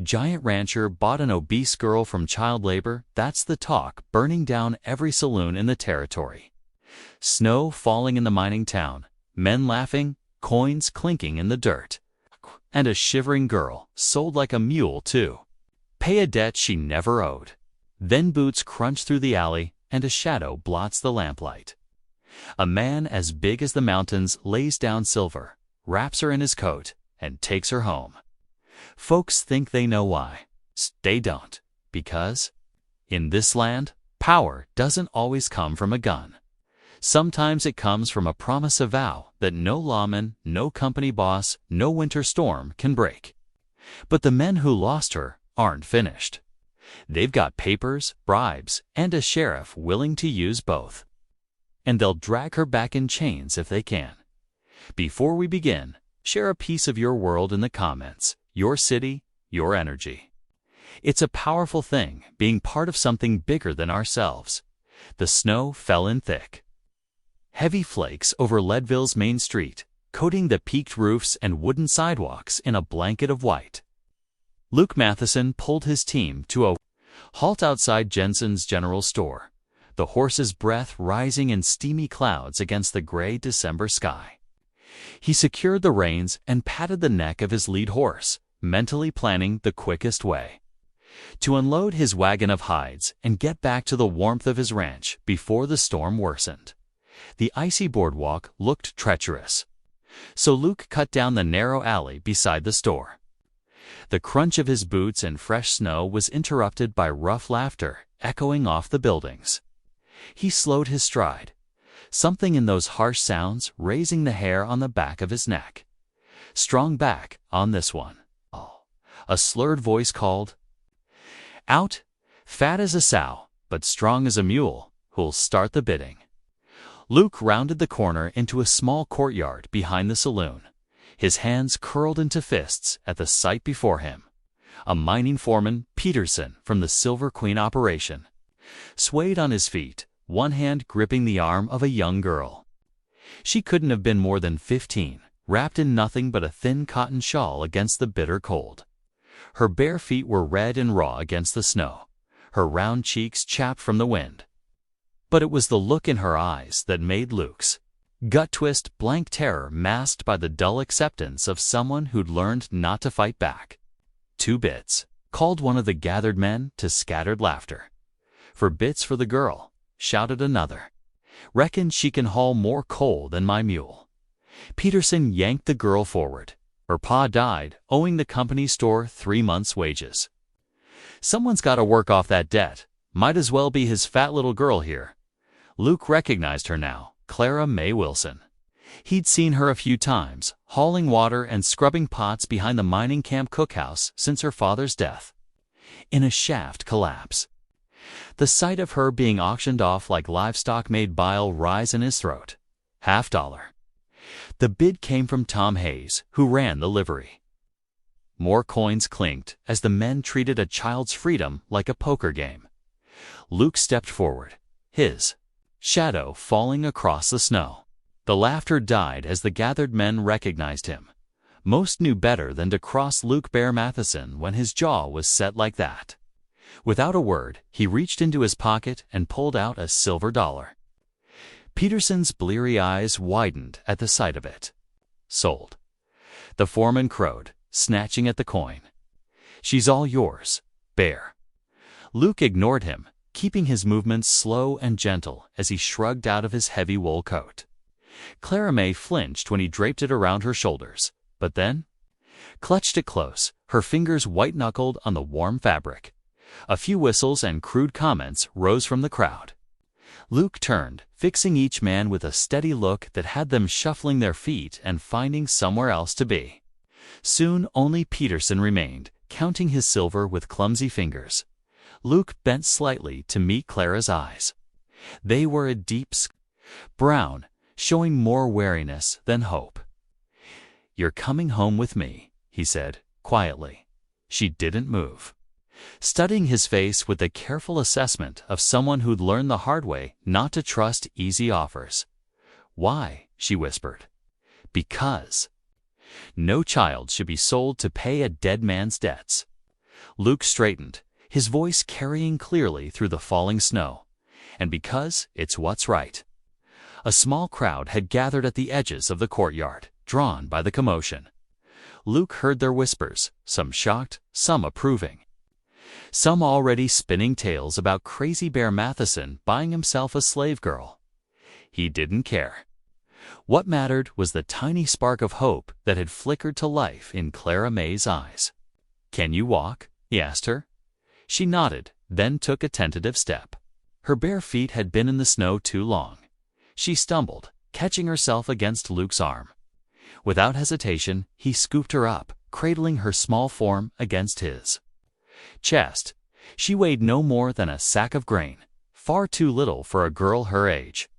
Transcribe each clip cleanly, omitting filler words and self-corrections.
Giant rancher bought an obese girl from child labor. That's the talk, burning down every saloon in the territory. Snow falling in the mining town, men laughing, coins clinking in the dirt. And a shivering girl, sold like a mule too. Pay a debt she never owed. Then boots crunch through the alley, and a shadow blots the lamplight. A man as big as the mountains lays down silver, wraps her in his coat, and takes her home. Folks think they know why. They don't, because in this land, power doesn't always come from a gun. Sometimes it comes from a promise, a vow that no lawman, no company boss, no winter storm can break. But the men who lost her aren't finished. They've got papers, bribes, and a sheriff willing to use both. And they'll drag her back in chains if they can. Before we begin, share a piece of your world in the comments, your city, your energy. It's a powerful thing, being part of something bigger than ourselves. The snow fell in thick. Heavy flakes over Leadville's main street, coating the peaked roofs and wooden sidewalks in a blanket of white. Luke Matheson pulled his team to a halt outside Jensen's General Store, the horse's breath rising in steamy clouds against the gray December sky. He secured the reins and patted the neck of his lead horse, mentally planning the quickest way to unload his wagon of hides and get back to the warmth of his ranch before the storm worsened. The icy boardwalk looked treacherous, so Luke cut down the narrow alley beside the store. The crunch of his boots in fresh snow was interrupted by rough laughter echoing off the buildings. He slowed his stride, something in those harsh sounds raising the hair on the back of his neck. Strong back on this one. A slurred voice called out, fat as a sow, but strong as a mule, who'll start the bidding. Luke rounded the corner into a small courtyard behind the saloon, his hands curled into fists at the sight before him. A mining foreman, Peterson, from the Silver Queen operation, swayed on his feet, one hand gripping the arm of a young girl. She couldn't have been more than 15, wrapped in nothing but a thin cotton shawl against the bitter cold. Her bare feet were red and raw against the snow, her round cheeks chapped from the wind. But it was the look in her eyes that made Luke's gut twist blank terror masked by the dull acceptance of someone who'd learned not to fight back. 2 bits, called one of the gathered men to scattered laughter. 4 bits for the girl, shouted another. Reckon she can haul more coal than my mule. Peterson yanked the girl forward. Her pa died, owing the company store 3 months' wages. Someone's got to work off that debt. Might as well be his fat little girl here. Luke recognized her now, Clara May Wilson. He'd seen her a few times, hauling water and scrubbing pots behind the mining camp cookhouse since her father's death. In a shaft collapse. The sight of her being auctioned off like livestock made bile rise in his throat. $50. The bid came from Tom Hayes, who ran the livery. More coins clinked as the men treated a child's freedom like a poker game. Luke stepped forward, his shadow falling across the snow. The laughter died as the gathered men recognized him. Most knew better than to cross Luke Bear Matheson when his jaw was set like that. Without a word, he reached into his pocket and pulled out a silver dollar. Peterson's bleary eyes widened at the sight of it. Sold. The foreman crowed, snatching at the coin. She's all yours, Bear. Luke ignored him, keeping his movements slow and gentle as he shrugged out of his heavy wool coat. Clara May flinched when he draped it around her shoulders, but then clutched it close, her fingers white-knuckled on the warm fabric. A few whistles and crude comments rose from the crowd. Luke turned, fixing each man with a steady look that had them shuffling their feet and finding somewhere else to be. Soon only Peterson remained, counting his silver with clumsy fingers. Luke bent slightly to meet Clara's eyes. They were a deep brown, showing more wariness than hope. "You're coming home with me," he said, quietly. She didn't move, studying his face with the careful assessment of someone who'd learned the hard way not to trust easy offers. "Why?" she whispered. "Because no child should be sold to pay a dead man's debts." Luke straightened, his voice carrying clearly through the falling snow. And because it's what's right. A small crowd had gathered at the edges of the courtyard, drawn by the commotion. Luke heard their whispers, some shocked, some approving. Some already spinning tales about Crazy Bear Matheson buying himself a slave girl. He didn't care. What mattered was the tiny spark of hope that had flickered to life in Clara May's eyes. "Can you walk?" he asked her. She nodded, then took a tentative step. Her bare feet had been in the snow too long. She stumbled, catching herself against Luke's arm. Without hesitation, he scooped her up, cradling her small form against his chest. She weighed no more than a sack of grain, far too little for a girl her age.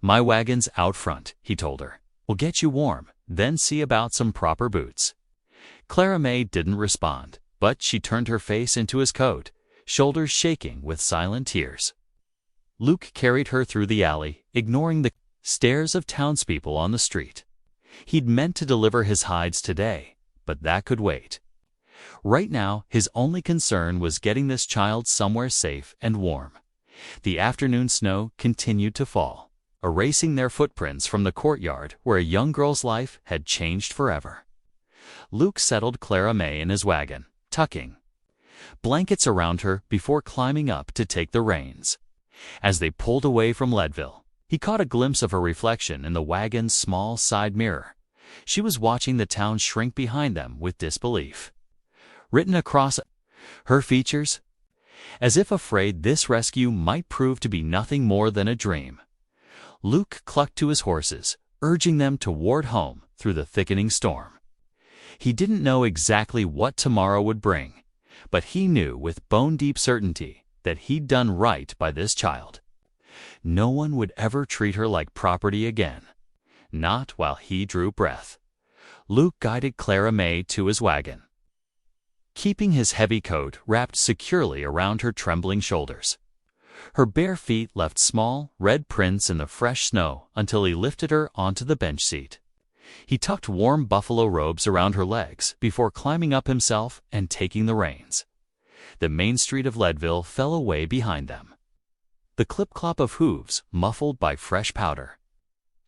"My wagon's out front," he told her. "We'll get you warm, then see about some proper boots." Clara May didn't respond, but she turned her face into his coat, shoulders shaking with silent tears. Luke carried her through the alley, ignoring the stares of townspeople on the street. He'd meant to deliver his hides today, but that could wait. Right now, his only concern was getting this child somewhere safe and warm. The afternoon snow continued to fall, erasing their footprints from the courtyard where a young girl's life had changed forever. Luke settled Clara May in his wagon, tucking blankets around her before climbing up to take the reins. As they pulled away from Leadville, he caught a glimpse of her reflection in the wagon's small side mirror. She was watching the town shrink behind them with disbelief. Written across her features, as if afraid this rescue might prove to be nothing more than a dream. Luke clucked to his horses, urging them toward home through the thickening storm. He didn't know exactly what tomorrow would bring, but he knew with bone-deep certainty that he'd done right by this child. No one would ever treat her like property again. Not while he drew breath. Luke guided Clara May to his wagon, keeping his heavy coat wrapped securely around her trembling shoulders. Her bare feet left small, red prints in the fresh snow until he lifted her onto the bench seat. He tucked warm buffalo robes around her legs before climbing up himself and taking the reins. The main street of Leadville fell away behind them, the clip-clop of hooves muffled by fresh powder.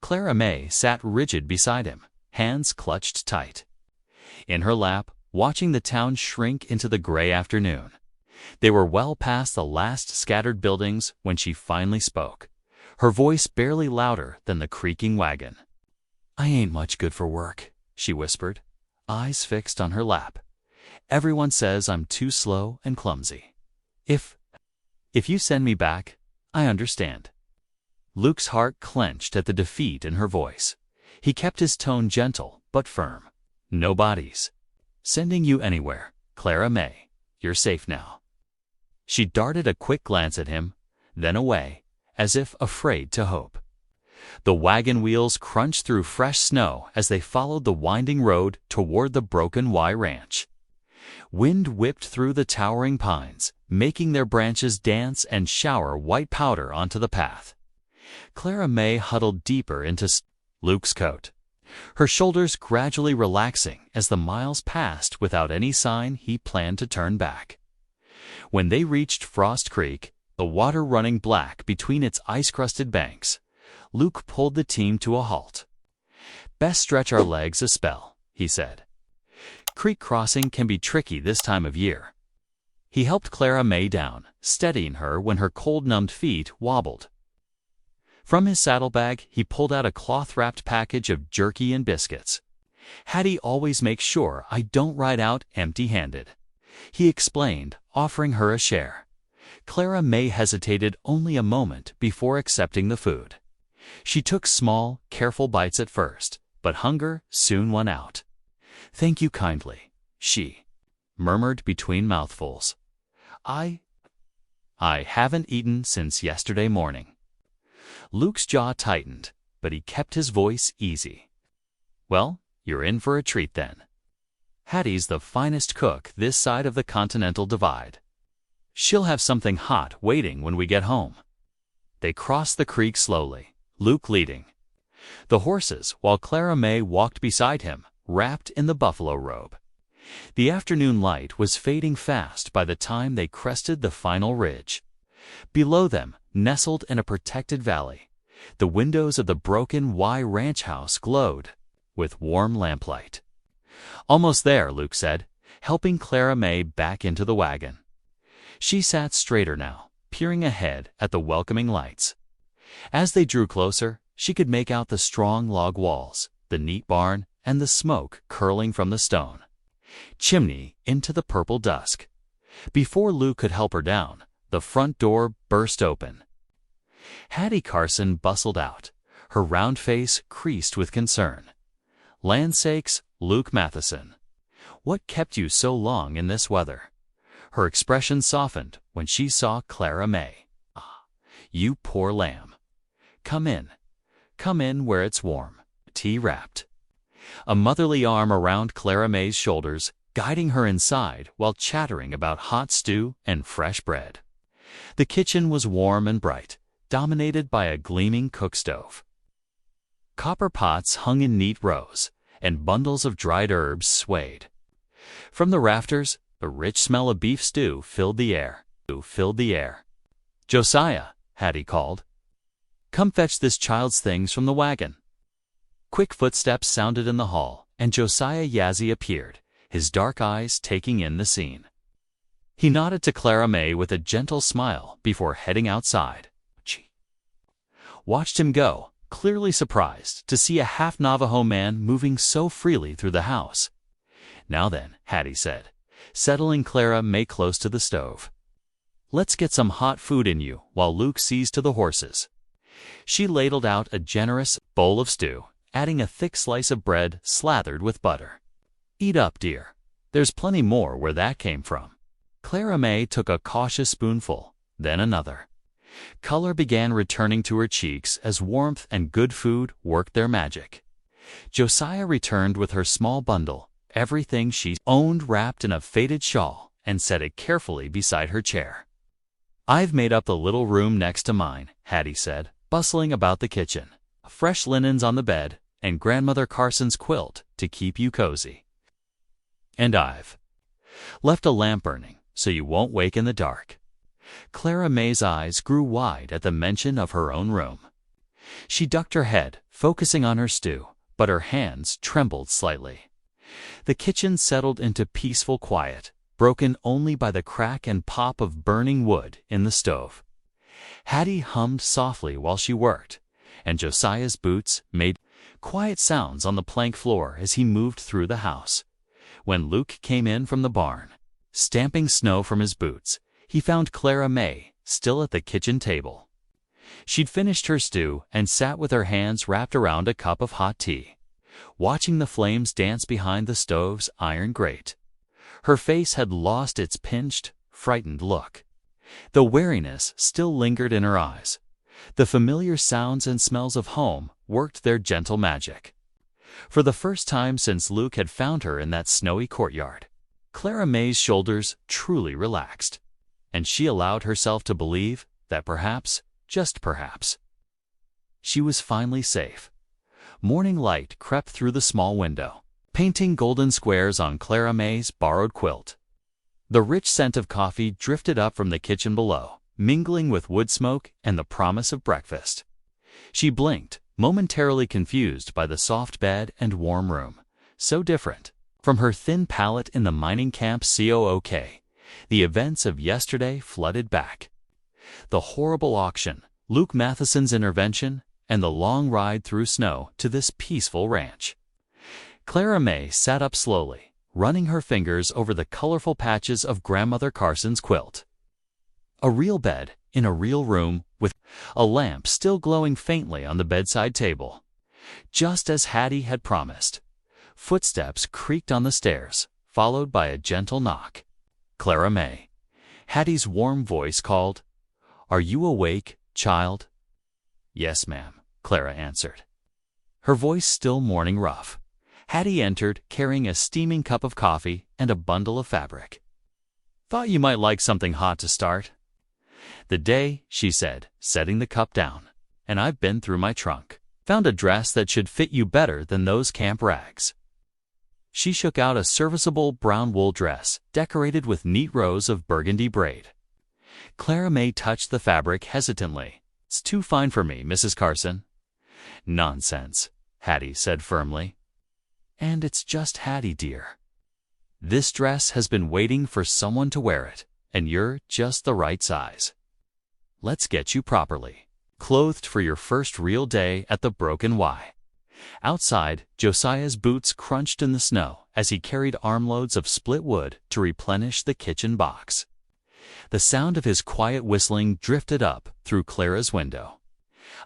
Clara May sat rigid beside him, hands clutched tight. In her lap, watching the town shrink into the gray afternoon. They were well past the last scattered buildings when she finally spoke, her voice barely louder than the creaking wagon. "I ain't much good for work," she whispered, eyes fixed on her lap. "Everyone says I'm too slow and clumsy. If you send me back, I understand." Luke's heart clenched at the defeat in her voice. He kept his tone gentle but firm. "Nobody's sending you anywhere, Clara May. You're safe now." She darted a quick glance at him, then away, as if afraid to hope. The wagon wheels crunched through fresh snow as they followed the winding road toward the Broken Y Ranch. Wind whipped through the towering pines, making their branches dance and shower white powder onto the path. Clara May huddled deeper into Luke's coat, her shoulders gradually relaxing as the miles passed without any sign he planned to turn back. When they reached Frost Creek, the water running black between its ice-crusted banks, Luke pulled the team to a halt. "Best stretch our legs a spell," he said. "Creek crossing can be tricky this time of year." He helped Clara May down, steadying her when her cold-numbed feet wobbled. From his saddlebag, he pulled out a cloth-wrapped package of jerky and biscuits. "Hattie always makes sure I don't ride out empty-handed," he explained, offering her a share. Clara May hesitated only a moment before accepting the food. She took small, careful bites at first, but hunger soon won out. "Thank you kindly," she murmured between mouthfuls. I haven't eaten since yesterday morning." Luke's jaw tightened, but he kept his voice easy. "Well, you're in for a treat then. Hattie's the finest cook this side of the Continental Divide. She'll have something hot waiting when we get home." They crossed the creek slowly, Luke leading the horses while Clara May walked beside him, wrapped in the buffalo robe. The afternoon light was fading fast by the time they crested the final ridge. Below them, nestled in a protected valley, the windows of the broken Y ranch house glowed with warm lamplight. "Almost there," Luke said, helping Clara May back into the wagon. She sat straighter now, peering ahead at the welcoming lights. As they drew closer, she could make out the strong log walls, the neat barn, and the smoke curling from the stone chimney into the purple dusk. Before Luke could help her down, the front door burst open. Hattie Carson bustled out, her round face creased with concern. "Land sakes, Luke Matheson, what kept you so long in this weather?" Her expression softened when she saw Clara May. "Ah, you poor lamb. Come in where it's warm." Tea wrapped. A motherly arm around Clara May's shoulders, guiding her inside while chattering about hot stew and fresh bread. The kitchen was warm and bright, dominated by a gleaming cook stove. Copper pots hung in neat rows, and bundles of dried herbs swayed. From the rafters, the rich smell of beef stew filled the air. "Josiah," Hattie called, "come fetch this child's things from the wagon." Quick footsteps sounded in the hall, and Josiah Yazzie appeared, his dark eyes taking in the scene. He nodded to Clara May with a gentle smile before heading outside. She watched him go, clearly surprised to see a half-Navajo man moving so freely through the house. "Now then," Hattie said, settling Clara May close to the stove. "Let's get some hot food in you while Luke sees to the horses." She ladled out a generous bowl of stew, adding a thick slice of bread slathered with butter. "Eat up, dear. There's plenty more where that came from." Clara May took a cautious spoonful, then another. Color began returning to her cheeks as warmth and good food worked their magic. Josiah returned with her small bundle, everything she owned wrapped in a faded shawl, and set it carefully beside her chair. "I've made up the little room next to mine," Hattie said, bustling about the kitchen. "Fresh linens on the bed, and Grandmother Carson's quilt to keep you cozy. And I've left a lamp burning so you won't wake in the dark." Clara May's eyes grew wide at the mention of her own room. She ducked her head, focusing on her stew, but her hands trembled slightly. The kitchen settled into peaceful quiet, broken only by the crack and pop of burning wood in the stove. Hattie hummed softly while she worked, and Josiah's boots made quiet sounds on the plank floor as he moved through the house. When Luke came in from the barn, stamping snow from his boots, he found Clara May still at the kitchen table. She'd finished her stew and sat with her hands wrapped around a cup of hot tea, watching the flames dance behind the stove's iron grate. Her face had lost its pinched, frightened look. The wariness still lingered in her eyes. The familiar sounds and smells of home worked their gentle magic. For the first time since Luke had found her in that snowy courtyard, Clara May's shoulders truly relaxed, and she allowed herself to believe that perhaps, just perhaps, she was finally safe. Morning light crept through the small window, painting golden squares on Clara May's borrowed quilt. The rich scent of coffee drifted up from the kitchen below, mingling with wood smoke and the promise of breakfast. She blinked, momentarily confused by the soft bed and warm room, so different from her thin pallet in the mining camp COOK. The events of yesterday flooded back. The horrible auction, Luke Matheson's intervention, and the long ride through snow to this peaceful ranch. Clara May sat up slowly, running her fingers over the colorful patches of Grandmother Carson's quilt. A real bed in a real room with a lamp still glowing faintly on the bedside table. Just as Hattie had promised. Footsteps creaked on the stairs, followed by a gentle knock. "Clara May." Hattie's warm voice called, "Are you awake, child?" "Yes, ma'am," Clara answered, her voice still morning rough. Hattie entered, carrying a steaming cup of coffee and a bundle of fabric. "Thought you might like something hot to start." "The day," she said, setting the cup down, "and I've been through my trunk. Found a dress that should fit you better than those camp rags." She shook out a serviceable brown wool dress, decorated with neat rows of burgundy braid. Clara May touched the fabric hesitantly. "It's too fine for me, Mrs. Carson." "Nonsense," Hattie said firmly. "And it's just Hattie, dear. This dress has been waiting for someone to wear it, and you're just the right size. Let's get you properly clothed for your first real day at the Broken Y." Outside, Josiah's boots crunched in the snow as he carried armloads of split wood to replenish the kitchen box. The sound of his quiet whistling drifted up through Clara's window,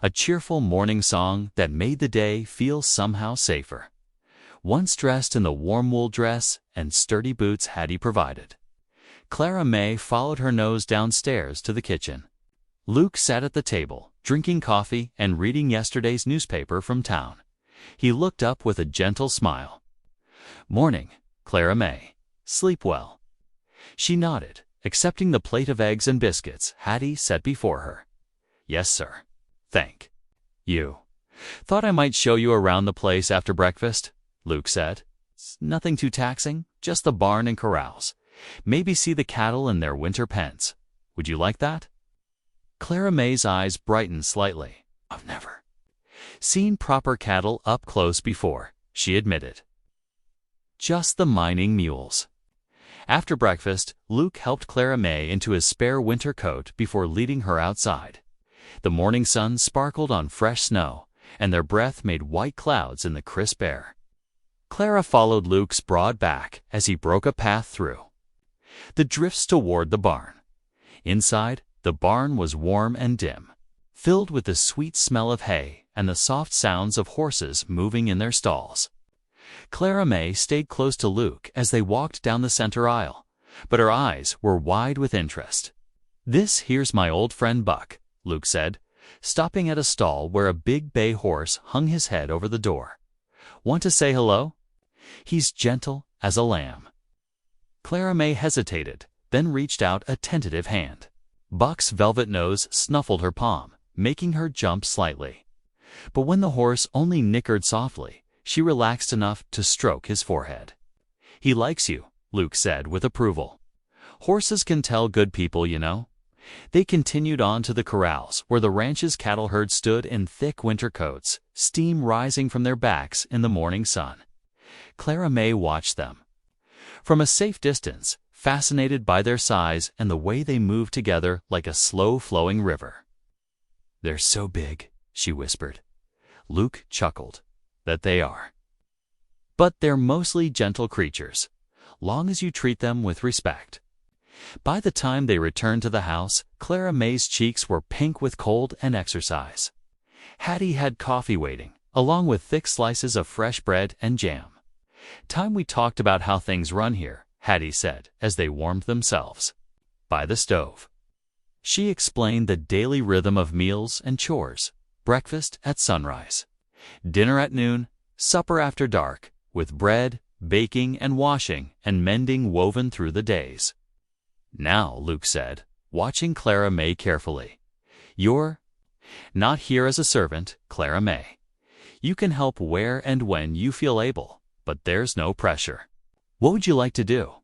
a cheerful morning song that made the day feel somehow safer. Once dressed in the warm wool dress and sturdy boots Hattie provided, Clara May followed her nose downstairs to the kitchen. Luke sat at the table, drinking coffee and reading yesterday's newspaper from town. He looked up with a gentle smile. "Morning, Clara May. Sleep well." She nodded, accepting the plate of eggs and biscuits Hattie set before her. "Yes, sir. Thank you. Thought I might show you around the place after breakfast," Luke said. "It's nothing too taxing, just the barn and corrals. Maybe see the cattle in their winter pens. Would you like that?" Clara May's eyes brightened slightly. "I've never seen proper cattle up close before," she admitted. "Just the mining mules." After breakfast, Luke helped Clara May into his spare winter coat before leading her outside. The morning sun sparkled on fresh snow, and their breath made white clouds in the crisp air. Clara followed Luke's broad back as he broke a path through the drifts toward the barn. Inside, the barn was warm and dim, filled with the sweet smell of hay and the soft sounds of horses moving in their stalls. Clara May stayed close to Luke as they walked down the center aisle, but her eyes were wide with interest. "This here's my old friend Buck," Luke said, stopping at a stall where a big bay horse hung his head over the door. "Want to say hello? He's gentle as a lamb." Clara May hesitated, then reached out a tentative hand. Buck's velvet nose snuffled her palm, making her jump slightly. But when the horse only nickered softly, she relaxed enough to stroke his forehead. "He likes you," Luke said with approval. "Horses can tell good people, you know." They continued on to the corrals, where the ranch's cattle herd stood in thick winter coats, steam rising from their backs in the morning sun. Clara May watched them from a safe distance, fascinated by their size and the way they moved together like a slow-flowing river. "They're so big," she whispered. Luke chuckled. "That they are. But they're mostly gentle creatures, long as you treat them with respect." By the time they returned to the house, Clara May's cheeks were pink with cold and exercise. Hattie had coffee waiting, along with thick slices of fresh bread and jam. "Time we talked about how things run here," Hattie said as they warmed themselves by the stove. She explained the daily rhythm of meals and chores: breakfast at sunrise, dinner at noon, supper after dark, with bread, baking and washing and mending woven through the days. "Now," Luke said, watching Clara May carefully, "you're not here as a servant, Clara May. You can help where and when you feel able, but there's no pressure. What would you like to do?"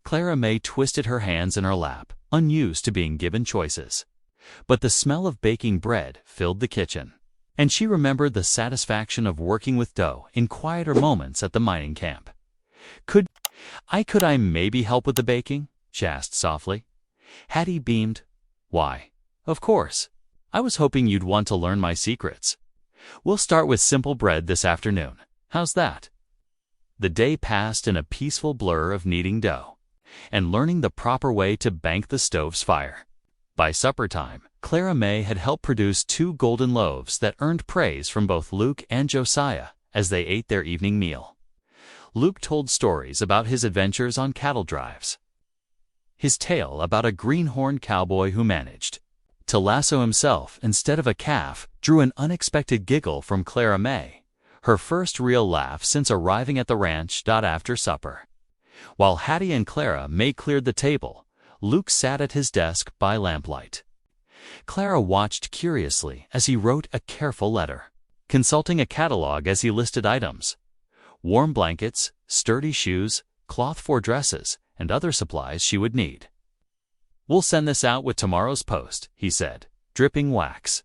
Clara May twisted her hands in her lap, unused to being given choices. But the smell of baking bread filled the kitchen, and she remembered the satisfaction of working with dough in quieter moments at the mining camp. Could I maybe help with the baking?" she asked softly. Hattie beamed. "Why, of course. I was hoping you'd want to learn my secrets. We'll start with simple bread this afternoon. How's that?" The day passed in a peaceful blur of kneading dough and learning the proper way to bank the stove's fire. By supper time, Clara May had helped produce 2 golden loaves that earned praise from both Luke and Josiah as they ate their evening meal. Luke told stories about his adventures on cattle drives. His tale about a greenhorn cowboy who managed to lasso himself instead of a calf drew an unexpected giggle from Clara May, her first real laugh since arriving at the ranch after supper. While Hattie and Clara May cleared the table, Luke sat at his desk by lamplight. Clara watched curiously as he wrote a careful letter, consulting a catalog as he listed items: warm blankets, sturdy shoes, cloth for dresses, and other supplies she would need. "We'll send this out with tomorrow's post," he said, dripping wax.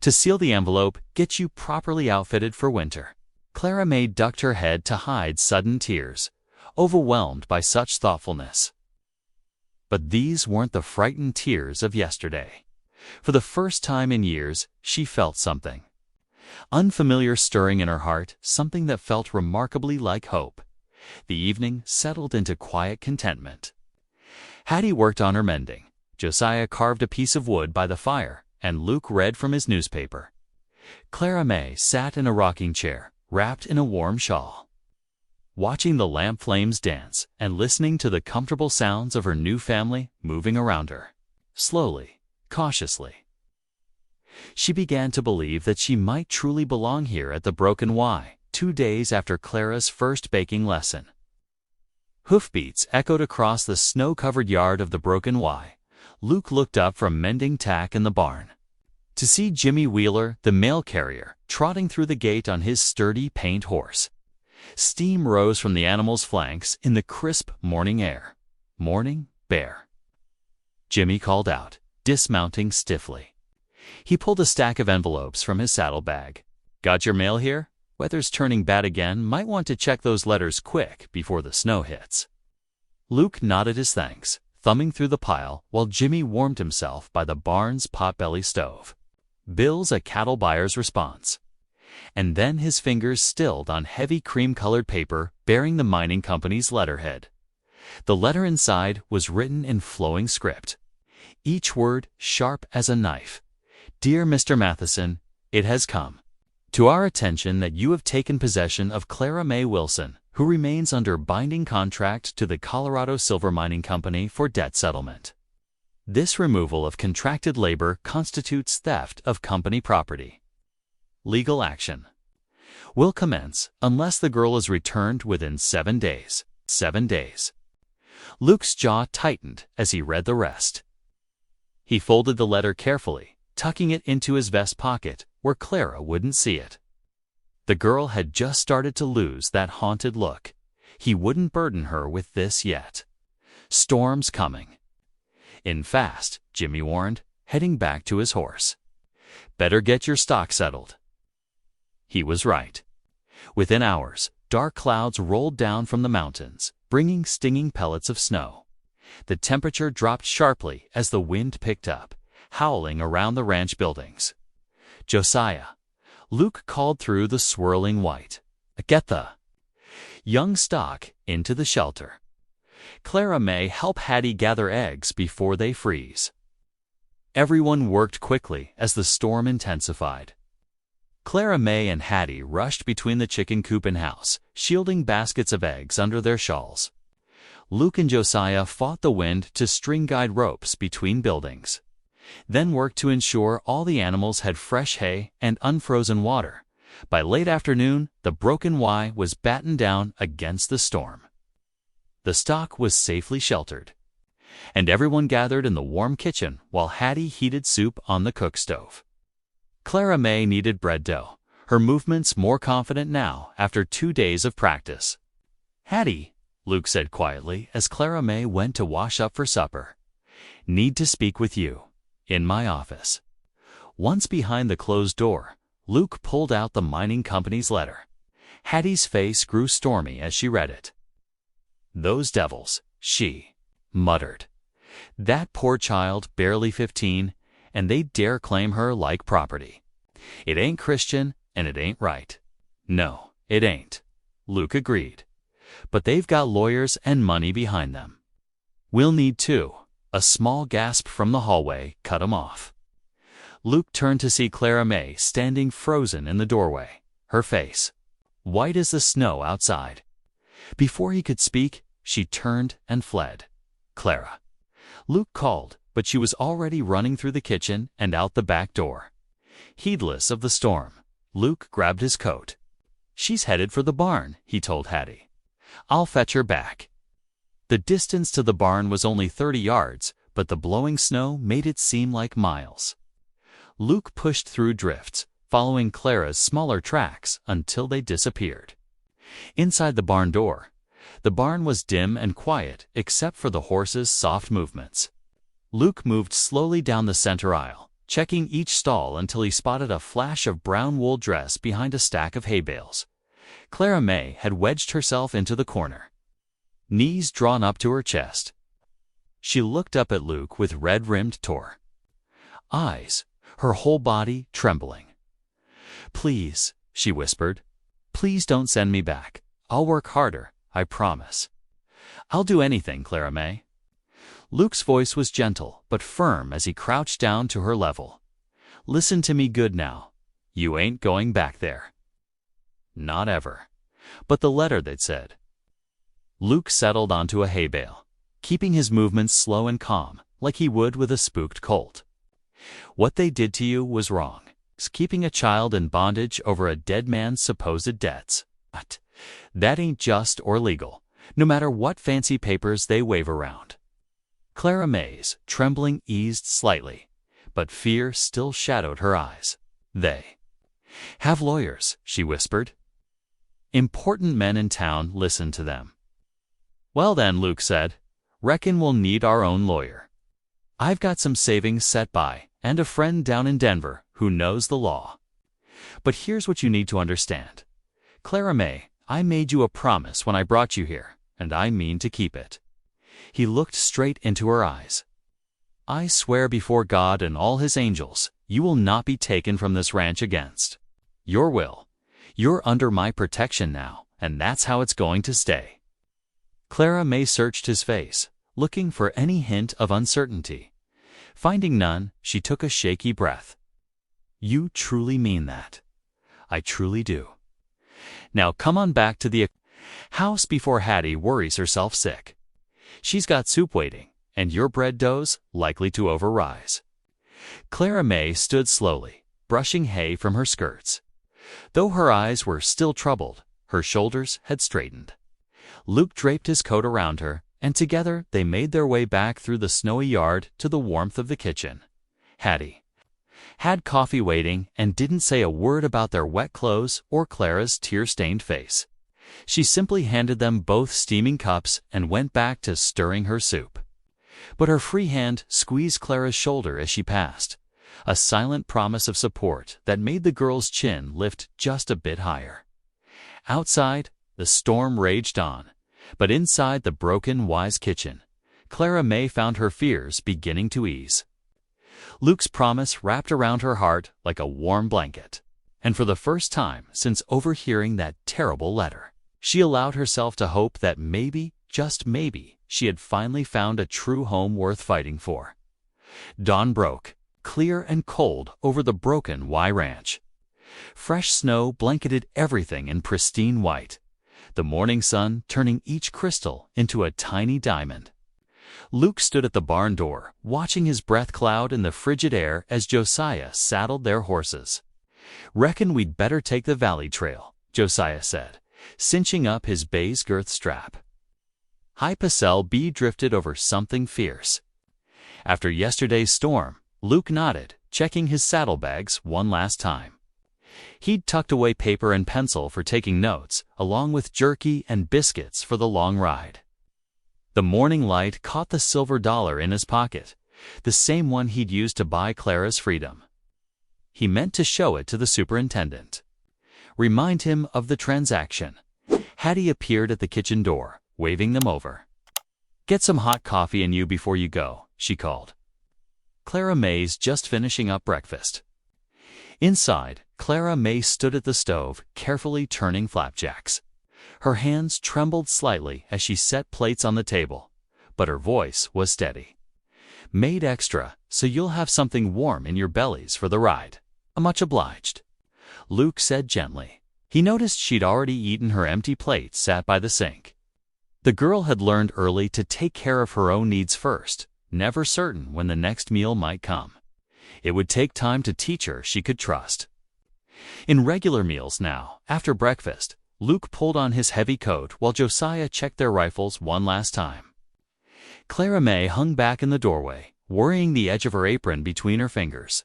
"To seal the envelope, get you properly outfitted for winter." Clara May ducked her head to hide sudden tears, overwhelmed by such thoughtfulness. But these weren't the frightened tears of yesterday. For the first time in years, she felt something. Unfamiliar stirring in her heart, something that felt remarkably like hope. The evening settled into quiet contentment. Hattie worked on her mending. Josiah carved a piece of wood by the fire, and Luke read from his newspaper. Clara May sat in a rocking chair, wrapped in a warm shawl, watching the lamp flames dance and listening to the comfortable sounds of her new family moving around her. Slowly, cautiously, she began to believe that she might truly belong here at the Broken Y, 2 days after Clara's first baking lesson. Hoofbeats echoed across the snow-covered yard of the Broken Y. Luke looked up from mending tack in the barn to see Jimmy Wheeler, the mail carrier, trotting through the gate on his sturdy paint horse. Steam rose from the animal's flanks in the crisp morning air. "Morning, Bear," Jimmy called out, dismounting stiffly. He pulled a stack of envelopes from his saddlebag. "Got your mail here? Weather's turning bad again. Might want to check those letters quick before the snow hits." Luke nodded his thanks, thumbing through the pile while Jimmy warmed himself by the barn's potbelly stove. Bill's a cattle buyer's response. And then his fingers stilled on heavy cream-colored paper bearing the mining company's letterhead. The letter inside was written in flowing script, each word sharp as a knife. "Dear Mr. Matheson, it has come to our attention that you have taken possession of Clara May Wilson, who remains under binding contract to the Colorado Silver Mining Company for debt settlement. This removal of contracted labor constitutes theft of company property. Legal action will commence unless the girl is returned within 7 days. 7 days. Luke's jaw tightened as he read the rest. He folded the letter carefully, tucking it into his vest pocket where Clara wouldn't see it. The girl had just started to lose that haunted look. He wouldn't burden her with this yet. Storm's coming. In fast, Jimmy warned, heading back to his horse. Better get your stock settled. He was right. Within hours, dark clouds rolled down from the mountains, bringing stinging pellets of snow. The temperature dropped sharply as the wind picked up, howling around the ranch buildings. "Josiah," Luke called through the swirling white. "Get the young stock into the shelter. Clara May help Hattie gather eggs before they freeze." Everyone worked quickly as the storm intensified. Clara May and Hattie rushed between the chicken coop and house, shielding baskets of eggs under their shawls. Luke and Josiah fought the wind to string guide ropes between buildings, then worked to ensure all the animals had fresh hay and unfrozen water. By late afternoon, the Broken Y was battened down against the storm. The stock was safely sheltered, and everyone gathered in the warm kitchen while Hattie heated soup on the cook stove. Clara May kneaded bread dough, her movements more confident now after 2 days of practice. "Hattie," Luke said quietly as Clara May went to wash up for supper, "need to speak with you. In my office." Once behind the closed door, Luke pulled out the mining company's letter. Hattie's face grew stormy as she read it. "Those devils," she muttered. "That poor child, barely 15, and they dare claim her like property. It ain't Christian, and it ain't right." "No, it ain't," Luke agreed. "But they've got lawyers and money behind them. We'll need two." A small gasp from the hallway cut him off. Luke turned to see Clara May standing frozen in the doorway, her face white as the snow outside. Before he could speak, she turned and fled. "Clara," Luke called, but she was already running through the kitchen and out the back door. Heedless of the storm, Luke grabbed his coat. "She's headed for the barn," he told Hattie. "I'll fetch her back." The distance to the barn was only 30 yards, but the blowing snow made it seem like miles. Luke pushed through drifts, following Clara's smaller tracks until they disappeared. Inside the barn door, the barn was dim and quiet except for the horses' soft movements. Luke moved slowly down the center aisle, checking each stall until he spotted a flash of brown wool dress behind a stack of hay bales. Clara May had wedged herself into the corner, knees drawn up to her chest. She looked up at Luke with red-rimmed eyes, her whole body trembling. "Please," she whispered, "please don't send me back. I'll work harder, I promise." "I'll do anything, Clara May." Luke's voice was gentle but firm as he crouched down to her level. "Listen to me good now. You ain't going back there. Not ever." "But the letter," they'd said. Luke settled onto a hay bale, keeping his movements slow and calm, like he would with a spooked colt. "What they did to you was wrong. It's keeping a child in bondage over a dead man's supposed debts. But that ain't just or legal, no matter what fancy papers they wave around." Clara May's trembling eased slightly, but fear still shadowed her eyes. "They have lawyers," she whispered. "Important men in town listen to them." "Well then," Luke said, "reckon we'll need our own lawyer. I've got some savings set by and a friend down in Denver who knows the law. But here's what you need to understand. Clara May, I made you a promise when I brought you here, and I mean to keep it." He looked straight into her eyes. "I swear before God and all his angels, you will not be taken from this ranch against your will. You're under my protection now, and that's how it's going to stay." Clara May searched his face, looking for any hint of uncertainty. Finding none, she took a shaky breath. "You truly mean that?" "I truly do. Now come on back to the house before Hattie worries herself sick. She's got soup waiting, and your bread dough's likely to overrise." Clara May stood slowly, brushing hay from her skirts. Though her eyes were still troubled, her shoulders had straightened. Luke draped his coat around her, and together they made their way back through the snowy yard to the warmth of the kitchen. Hattie had coffee waiting and didn't say a word about their wet clothes or Clara's tear-stained face. She simply handed them both steaming cups and went back to stirring her soup. But her free hand squeezed Clara's shoulder as she passed, a silent promise of support that made the girl's chin lift just a bit higher. Outside, the storm raged on, but inside the broken, wise kitchen, Clara May found her fears beginning to ease. Luke's promise wrapped around her heart like a warm blanket, and for the first time since overhearing that terrible letter, she allowed herself to hope that maybe, just maybe, she had finally found a true home worth fighting for. Dawn broke, clear and cold, over the broken Y Ranch. Fresh snow blanketed everything in pristine white, the morning sun turning each crystal into a tiny diamond. Luke stood at the barn door, watching his breath cloud in the frigid air as Josiah saddled their horses. "Reckon we'd better take the valley trail," Josiah said, cinching up his baize girth strap. High Pacelle B drifted over something fierce. After yesterday's storm, Luke nodded, checking his saddlebags one last time. He'd tucked away paper and pencil for taking notes, along with jerky and biscuits for the long ride. The morning light caught the silver dollar in his pocket, the same one he'd used to buy Clara's freedom. He meant to show it to the superintendent. Remind him of the transaction. Hattie appeared at the kitchen door, waving them over. "Get some hot coffee in you before you go," she called. Clara May's just finishing up breakfast. Inside, Clara May stood at the stove, carefully turning flapjacks. Her hands trembled slightly as she set plates on the table, but her voice was steady. "Made extra, so you'll have something warm in your bellies for the ride. Much obliged," Luke said gently. He noticed she'd already eaten her empty plate sat by the sink. The girl had learned early to take care of her own needs first, never certain when the next meal might come. It would take time to teach her she could trust. In regular meals now, after breakfast, Luke pulled on his heavy coat while Josiah checked their rifles one last time. Clara May hung back in the doorway, worrying the edge of her apron between her fingers.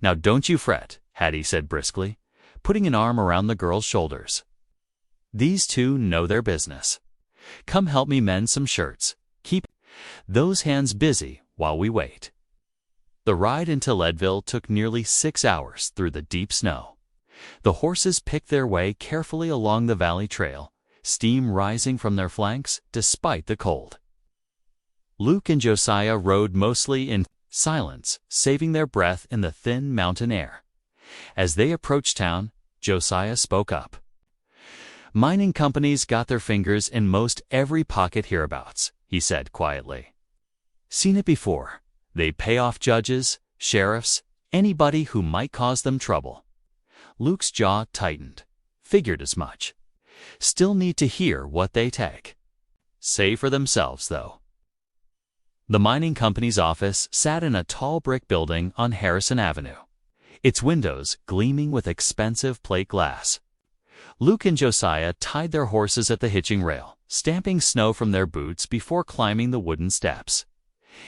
"Now don't you fret," Hattie said briskly, putting an arm around the girl's shoulders. These two know their business. Come help me mend some shirts. Keep those hands busy while we wait. The ride into Leadville took nearly 6 hours through the deep snow. The horses picked their way carefully along the valley trail, steam rising from their flanks despite the cold. Luke and Josiah rode mostly in silence, saving their breath in the thin mountain air. As they approached town, Josiah spoke up. "Mining companies got their fingers in most every pocket hereabouts," he said quietly. "Seen it before. They pay off judges, sheriffs, anybody who might cause them trouble." Luke's jaw tightened. Figured as much. Still need to hear what they take. Say for themselves, though. The mining company's office sat in a tall brick building on Harrison Avenue, its windows gleaming with expensive plate glass. Luke and Josiah tied their horses at the hitching rail, stamping snow from their boots before climbing the wooden steps.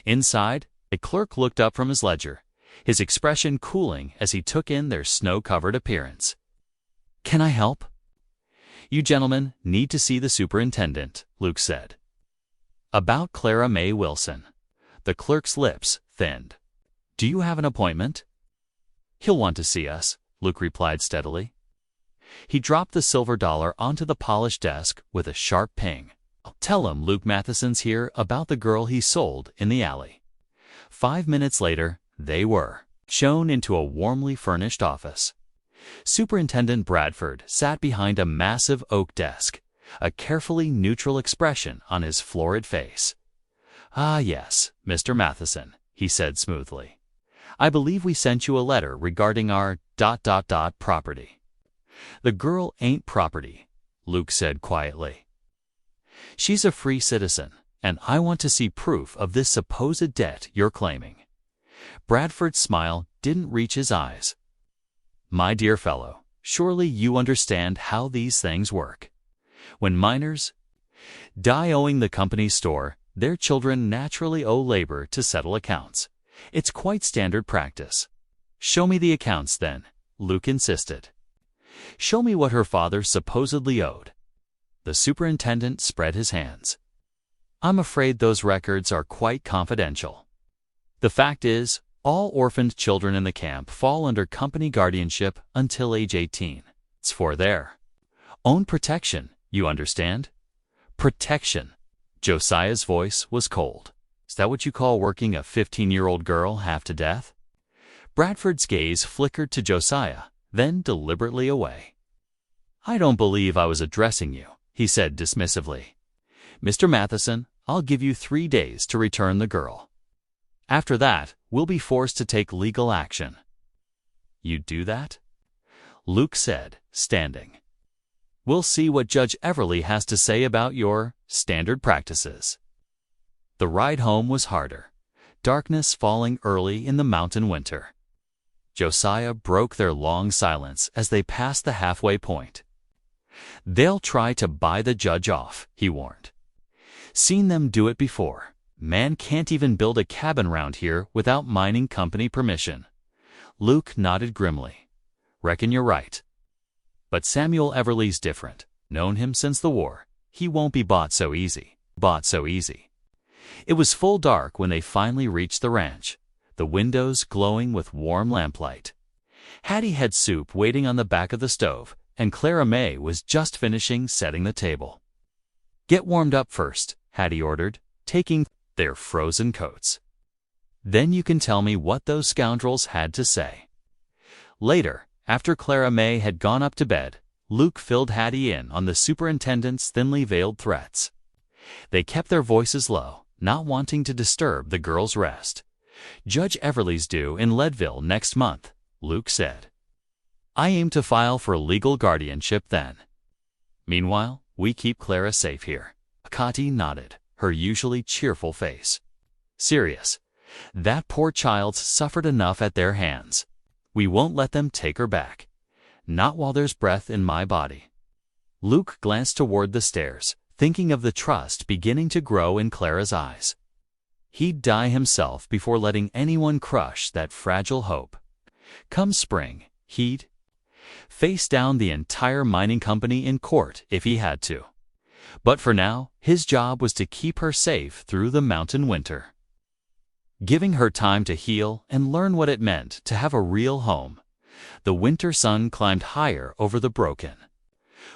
Inside, a clerk looked up from his ledger, his expression cooling as he took in their snow-covered appearance. "Can I help?" "You gentlemen need to see the superintendent," Luke said. "About Clara May Wilson." The clerk's lips thinned. "Do you have an appointment?" "He'll want to see us," Luke replied steadily. He dropped the silver dollar onto the polished desk with a sharp ping. "Tell him Luke Matheson's here about the girl he sold in the alley." 5 minutes later, they were shown into a warmly furnished office. Superintendent Bradford sat behind a massive oak desk, a carefully neutral expression on his florid face. "Ah, yes, Mr. Matheson," he said smoothly. "I believe we sent you a letter regarding our ... property." "The girl ain't property," Luke said quietly. "She's a free citizen, and I want to see proof of this supposed debt you're claiming." Bradford's smile didn't reach his eyes. "My dear fellow, surely you understand how these things work. When miners die owing the company's store, their children naturally owe labor to settle accounts. It's quite standard practice." "Show me the accounts, then," Luke insisted. "Show me what her father supposedly owed." The superintendent spread his hands. "I'm afraid those records are quite confidential. The fact is, all orphaned children in the camp fall under company guardianship until age 18. It's for their own protection, you understand?" "Protection." Josiah's voice was cold. "Is that what you call working a 15-year-old girl half to death?" Bradford's gaze flickered to Josiah, then deliberately away. "I don't believe I was addressing you," he said dismissively. "Mr. Matheson, I'll give you 3 days to return the girl. After that, we'll be forced to take legal action." "You'd do that?" Luke said, standing. "We'll see what Judge Everly has to say about your standard practices." The ride home was harder, darkness falling early in the mountain winter. Josiah broke their long silence as they passed the halfway point. "They'll try to buy the judge off," he warned. "Seen them do it before. Man can't even build a cabin round here without mining company permission." Luke nodded grimly. "Reckon you're right. But Samuel Everly's different. Known him since the war. He won't be bought so easy." It was full dark when they finally reached the ranch, the windows glowing with warm lamplight. Hattie had soup waiting on the back of the stove, and Clara May was just finishing setting the table. "Get warmed up first," Hattie ordered, taking their frozen coats. "Then you can tell me what those scoundrels had to say." Later, after Clara May had gone up to bed, Luke filled Hattie in on the superintendent's thinly veiled threats. They kept their voices low, not wanting to disturb the girl's rest. "Judge Everly's due in Leadville next month," Luke said. "I aim to file for legal guardianship then. Meanwhile, we keep Clara safe here." Hattie nodded, her usually cheerful face. "Serious. That poor child's suffered enough at their hands. We won't let them take her back. Not while there's breath in my body." Luke glanced toward the stairs, thinking of the trust beginning to grow in Clara's eyes. He'd die himself before letting anyone crush that fragile hope. Come spring, he'd face down the entire mining company in court if he had to. But for now, his job was to keep her safe through the mountain winter, giving her time to heal and learn what it meant to have a real home. The winter sun climbed higher over the broken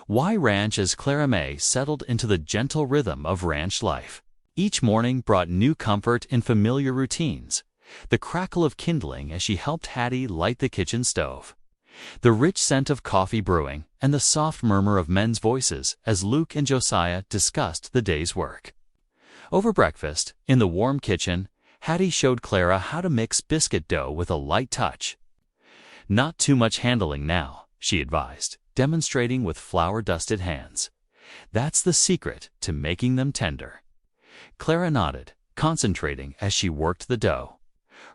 Y Ranch as Clara May settled into the gentle rhythm of ranch life. Each morning brought new comfort in familiar routines, the crackle of kindling as she helped Hattie light the kitchen stove, the rich scent of coffee brewing, and the soft murmur of men's voices as Luke and Josiah discussed the day's work. Over breakfast, in the warm kitchen, Hattie showed Clara how to mix biscuit dough with a light touch. "Not too much handling now," she advised, demonstrating with flour-dusted hands. "That's the secret to making them tender." Clara nodded, concentrating as she worked the dough.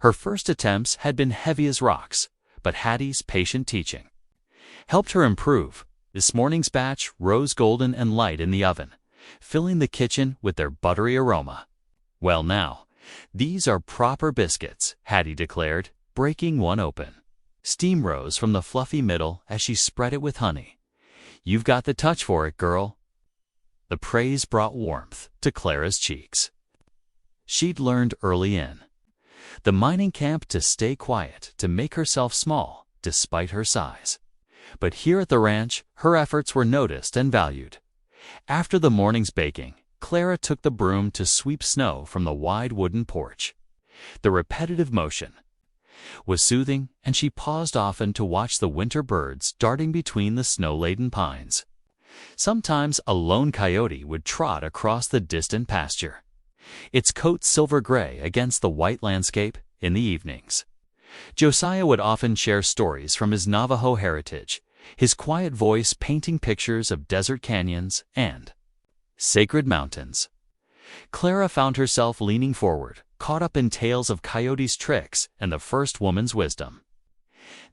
Her first attempts had been heavy as rocks, but Hattie's patient teaching helped her improve. This morning's batch rose golden and light in the oven, filling the kitchen with their buttery aroma. "Well now, these are proper biscuits," Hattie declared, breaking one open. Steam rose from the fluffy middle as she spread it with honey. "You've got the touch for it, girl." The praise brought warmth to Clara's cheeks. She'd learned early in the mining camp to stay quiet, to make herself small despite her size. But here at the ranch, her efforts were noticed and valued. After the morning's baking, Clara took the broom to sweep snow from the wide wooden porch. The repetitive motion was soothing, and she paused often to watch the winter birds darting between the snow-laden pines. Sometimes a lone coyote would trot across the distant pasture, its coat silver gray against the white landscape in the evenings. Josiah would often share stories from his Navajo heritage, his quiet voice painting pictures of desert canyons and sacred mountains. Clara found herself leaning forward, caught up in tales of coyotes' tricks and the first woman's wisdom.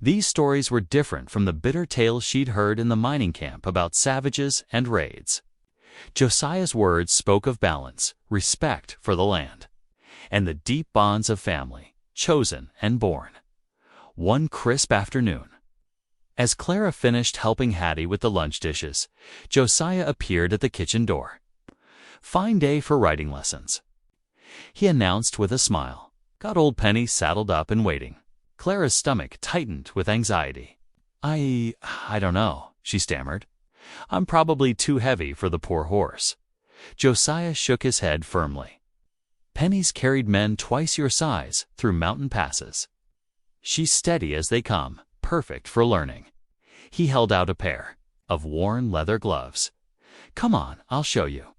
These stories were different from the bitter tales she'd heard in the mining camp about savages and raids. Josiah's words spoke of balance, respect for the land, and the deep bonds of family, chosen and born. One crisp afternoon, as Clara finished helping Hattie with the lunch dishes, Josiah appeared at the kitchen door. "Fine day for writing lessons," he announced with a smile. Got old Penny saddled up and waiting. Clara's stomach tightened with anxiety. I don't know," she stammered. "I'm probably too heavy for the poor horse." Josiah shook his head firmly. "Penny's carried men twice your size through mountain passes. She's steady as they come, perfect for learning." He held out a pair of worn leather gloves. "Come on, I'll show you."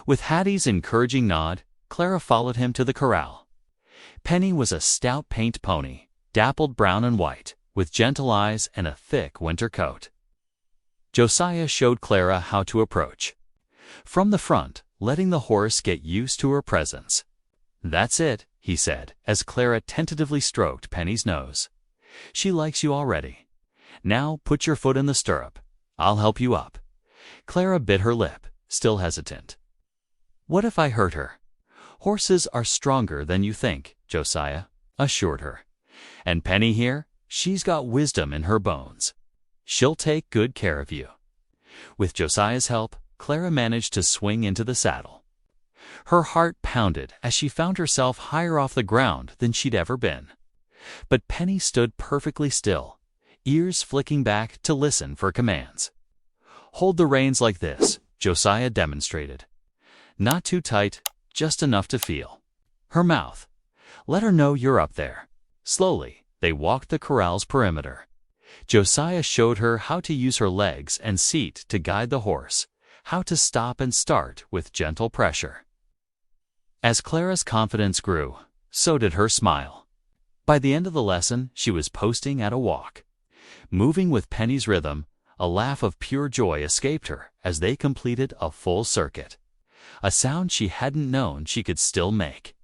With Hattie's encouraging nod, Clara followed him to the corral. Penny was a stout paint pony, dappled brown and white, with gentle eyes and a thick winter coat. Josiah showed Clara how to approach from the front, letting the horse get used to her presence. "That's it," he said, as Clara tentatively stroked Penny's nose. "She likes you already. Now put your foot in the stirrup. I'll help you up." Clara bit her lip, still hesitant. "What if I hurt her?" "Horses are stronger than you think," Josiah assured her. "And Penny here, she's got wisdom in her bones. She'll take good care of you." With Josiah's help, Clara managed to swing into the saddle. Her heart pounded as she found herself higher off the ground than she'd ever been. But Penny stood perfectly still, ears flicking back to listen for commands. "Hold the reins like this," Josiah demonstrated. "Not too tight, just enough to feel her mouth. Let her know you're up there." Slowly, they walked the corral's perimeter. Josiah showed her how to use her legs and seat to guide the horse, how to stop and start with gentle pressure. As Clara's confidence grew, so did her smile. By the end of the lesson, she was posting at a walk, moving with Penny's rhythm. A laugh of pure joy escaped her as they completed a full circuit, a sound she hadn't known she could still make.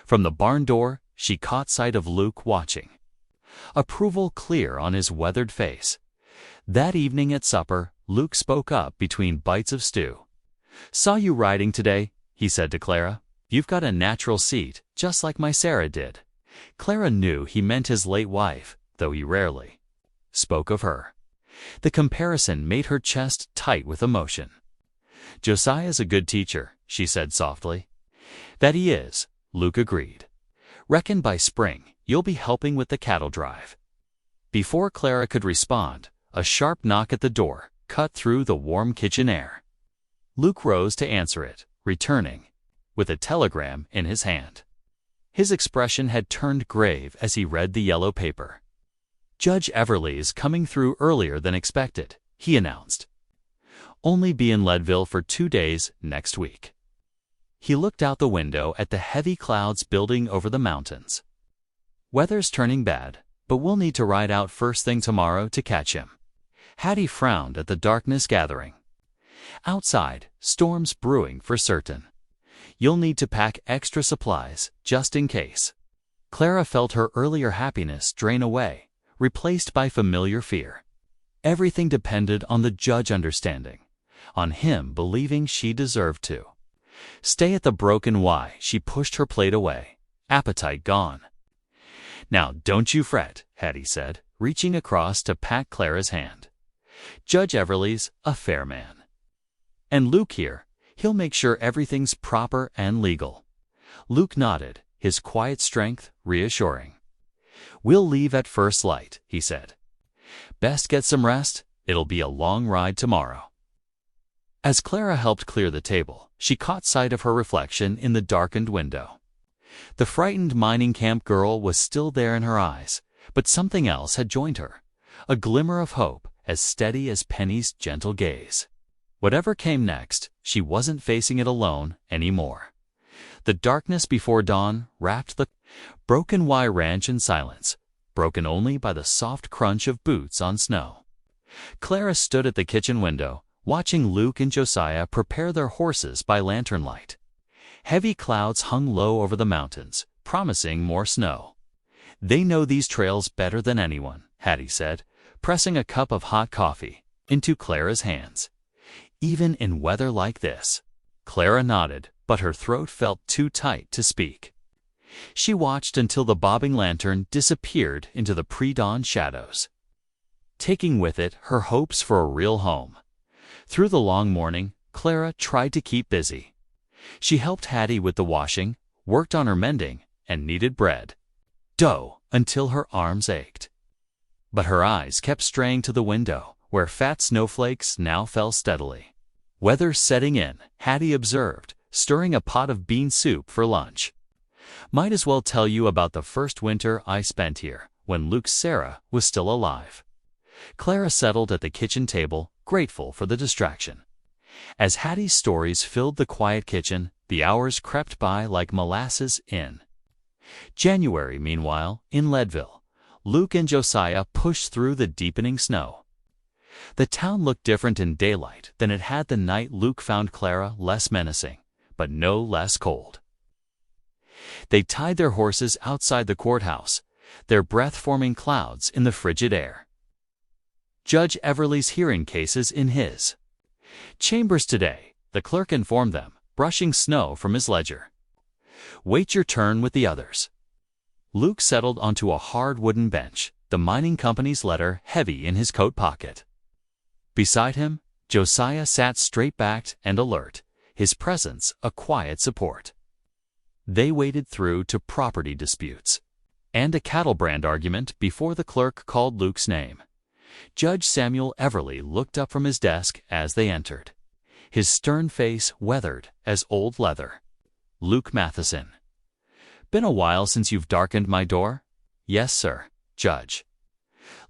From the barn door, she caught sight of Luke watching, approval clear on his weathered face. That evening at supper, Luke spoke up between bites of stew. "Saw you riding today," he said to Clara. "You've got a natural seat, just like my Sarah did." Clara knew he meant his late wife, though he rarely spoke of her. The comparison made her chest tight with emotion. "Josiah's a good teacher," she said softly. "That he is," Luke agreed. "Reckon by spring you'll be helping with the cattle drive." Before Clara could respond, a sharp knock at the door cut through the warm kitchen air. Luke rose to answer it, returning with a telegram in his hand. His expression had turned grave as he read the yellow paper. "Judge Everly's coming through earlier than expected," he announced. "Only be in Leadville for 2 days next week." He looked out the window at the heavy clouds building over the mountains. "Weather's turning bad, but we'll need to ride out first thing tomorrow to catch him." Hattie frowned at the darkness gathering. "Outside, storm's brewing for certain. You'll need to pack extra supplies, just in case." Clara felt her earlier happiness drain away, replaced by familiar fear. Everything depended on the judge understanding, on him believing she deserved to. Stay at the Broken Y. She pushed her plate away, appetite gone. "Now don't you fret," Hattie said, reaching across to pat Clara's hand. "Judge Everly's a fair man. And Luke here, he'll make sure everything's proper and legal." Luke nodded, his quiet strength reassuring. "We'll leave at first light," he said. "Best get some rest. It'll be a long ride tomorrow." As Clara helped clear the table, she caught sight of her reflection in the darkened window. The frightened mining camp girl was still there in her eyes, but something else had joined her, a glimmer of hope as steady as Penny's gentle gaze. Whatever came next, she wasn't facing it alone anymore. The darkness before dawn wrapped the Broken Y Ranch in silence, broken only by the soft crunch of boots on snow. Clara stood at the kitchen window, watching Luke and Josiah prepare their horses by lantern light. Heavy clouds hung low over the mountains, promising more snow. "They know these trails better than anyone," Hattie said, pressing a cup of hot coffee into Clara's hands. "Even in weather like this." Clara nodded, but her throat felt too tight to speak. She watched until the bobbing lantern disappeared into the pre-dawn shadows, taking with it her hopes for a real home. Through the long morning, Clara tried to keep busy. She helped Hattie with the washing, worked on her mending, and kneaded dough until her arms ached. But her eyes kept straying to the window, where fat snowflakes now fell steadily. "Weather setting in," Hattie observed, stirring a pot of bean soup for lunch. "Might as well tell you about the first winter I spent here, when Luke's Sarah was still alive." Clara settled at the kitchen table, grateful for the distraction. As Hattie's stories filled the quiet kitchen, the hours crept by like molasses in January. Meanwhile, in Leadville, Luke and Josiah pushed through the deepening snow. The town looked different in daylight than it had the night Luke found Clara, less menacing, but no less cold. They tied their horses outside the courthouse, their breath-forming clouds in the frigid air. Judge Everly's hearing cases in his chambers today, the clerk informed them, brushing snow from his ledger. "Wait your turn with the others." Luke settled onto a hard wooden bench, the mining company's letter heavy in his coat pocket. Beside him, Josiah sat straight-backed and alert, his presence a quiet support. They waded through to property disputes and a cattle brand argument before the clerk called Luke's name. Judge Samuel Everly looked up from his desk as they entered, his stern face weathered as old leather. "Luke Matheson. Been a while since you've darkened my door?" "Yes, sir, Judge."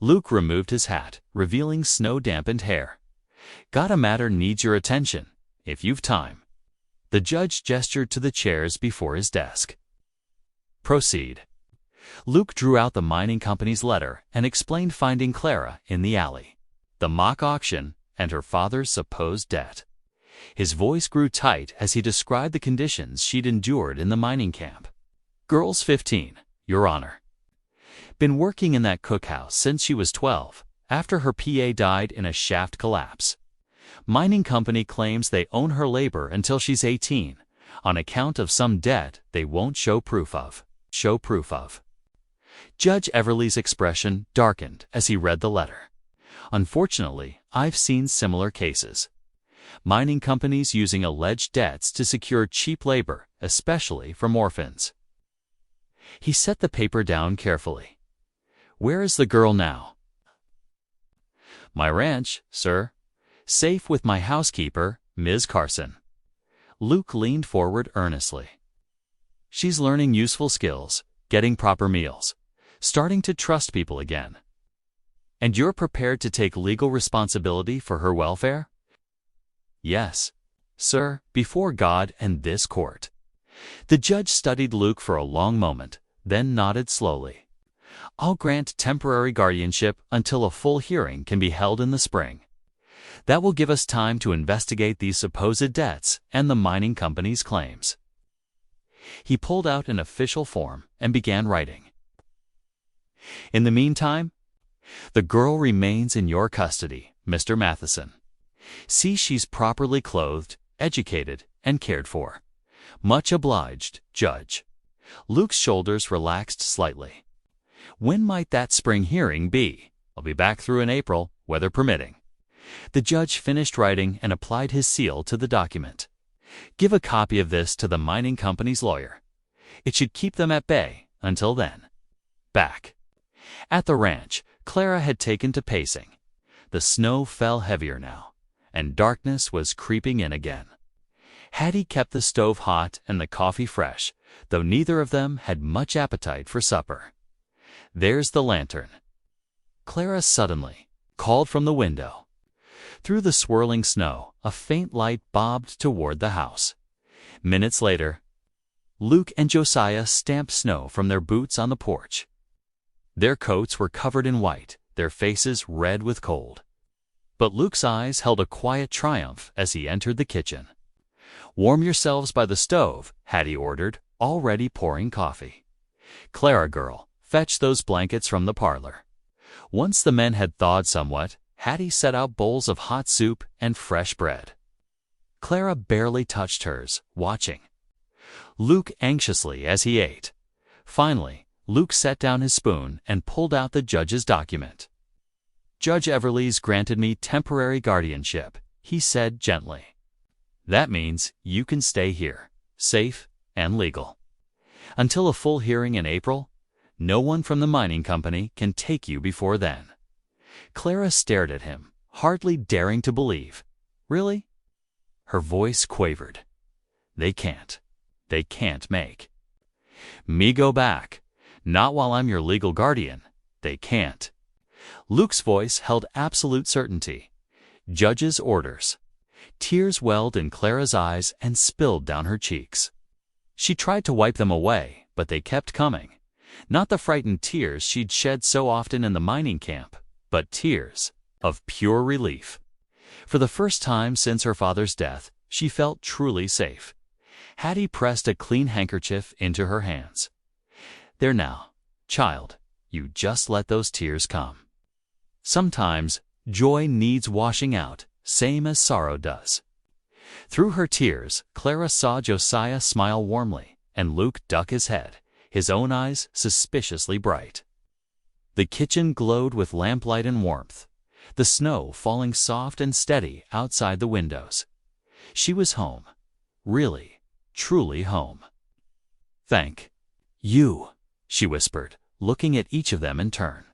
Luke removed his hat, revealing snow-dampened hair. "Got a matter needs your attention, if you've time." The judge gestured to the chairs before his desk. "Proceed." Luke drew out the mining company's letter and explained finding Clara in the alley, the mock auction, and her father's supposed debt. His voice grew tight as he described the conditions she'd endured in the mining camp. "Girl's 15, Your Honor. Been working in that cookhouse since she was 12, after her PA died in a shaft collapse. Mining company claims they own her labor until she's 18, on account of some debt they won't show proof of. Judge Everly's expression darkened as he read the letter. Unfortunately, I've seen similar cases. Mining companies using alleged debts to secure cheap labor, especially from orphans. He set the paper down carefully. Where is the girl now? My ranch, sir. Safe with my housekeeper, Ms. Carson. Luke leaned forward earnestly. She's learning useful skills, getting proper meals, starting to trust people again. And you're prepared to take legal responsibility for her welfare? Yes, sir, before God and this court. The judge studied Luke for a long moment, then nodded slowly. I'll grant temporary guardianship until a full hearing can be held in the spring. That will give us time to investigate these supposed debts and the mining company's claims. He pulled out an official form and began writing. In the meantime, the girl remains in your custody, Mr. Matheson. See she's properly clothed, educated, and cared for. Much obliged, Judge. Luke's shoulders relaxed slightly. When might that spring hearing be? I'll be back through in April, weather permitting. The judge finished writing and applied his seal to the document. Give a copy of this to the mining company's lawyer. It should keep them at bay until then. Back. At the ranch, Clara had taken to pacing. The snow fell heavier now, and darkness was creeping in again. Hattie kept the stove hot and the coffee fresh, though neither of them had much appetite for supper. There's the lantern. Clara suddenly called from the window. Through the swirling snow, a faint light bobbed toward the house. Minutes later, Luke and Josiah stamped snow from their boots on the porch. Their coats were covered in white, their faces red with cold. But Luke's eyes held a quiet triumph as he entered the kitchen. Warm yourselves by the stove, Hattie ordered, already pouring coffee. Clara girl, fetch those blankets from the parlor. Once the men had thawed somewhat, Hattie set out bowls of hot soup and fresh bread. Clara barely touched hers, watching Luke anxiously as he ate. Finally, Luke set down his spoon and pulled out the judge's document. Judge Everly's granted me temporary guardianship, he said gently. That means you can stay here, safe and legal. Until a full hearing in April, no one from the mining company can take you before then. Clara stared at him, hardly daring to believe. Really? Her voice quavered. They can't make me go back. Not while I'm your legal guardian. They can't. Luke's voice held absolute certainty. Judge's orders. Tears welled in Clara's eyes and spilled down her cheeks. She tried to wipe them away, but they kept coming. Not the frightened tears she'd shed so often in the mining camp, but tears of pure relief. For the first time since her father's death, she felt truly safe. Hattie pressed a clean handkerchief into her hands. There now, child, you just let those tears come. Sometimes, joy needs washing out, same as sorrow does. Through her tears, Clara saw Josiah smile warmly, and Luke duck his head, his own eyes suspiciously bright. The kitchen glowed with lamplight and warmth, the snow falling soft and steady outside the windows. She was home. Really, truly home. Thank you, she whispered, looking at each of them in turn.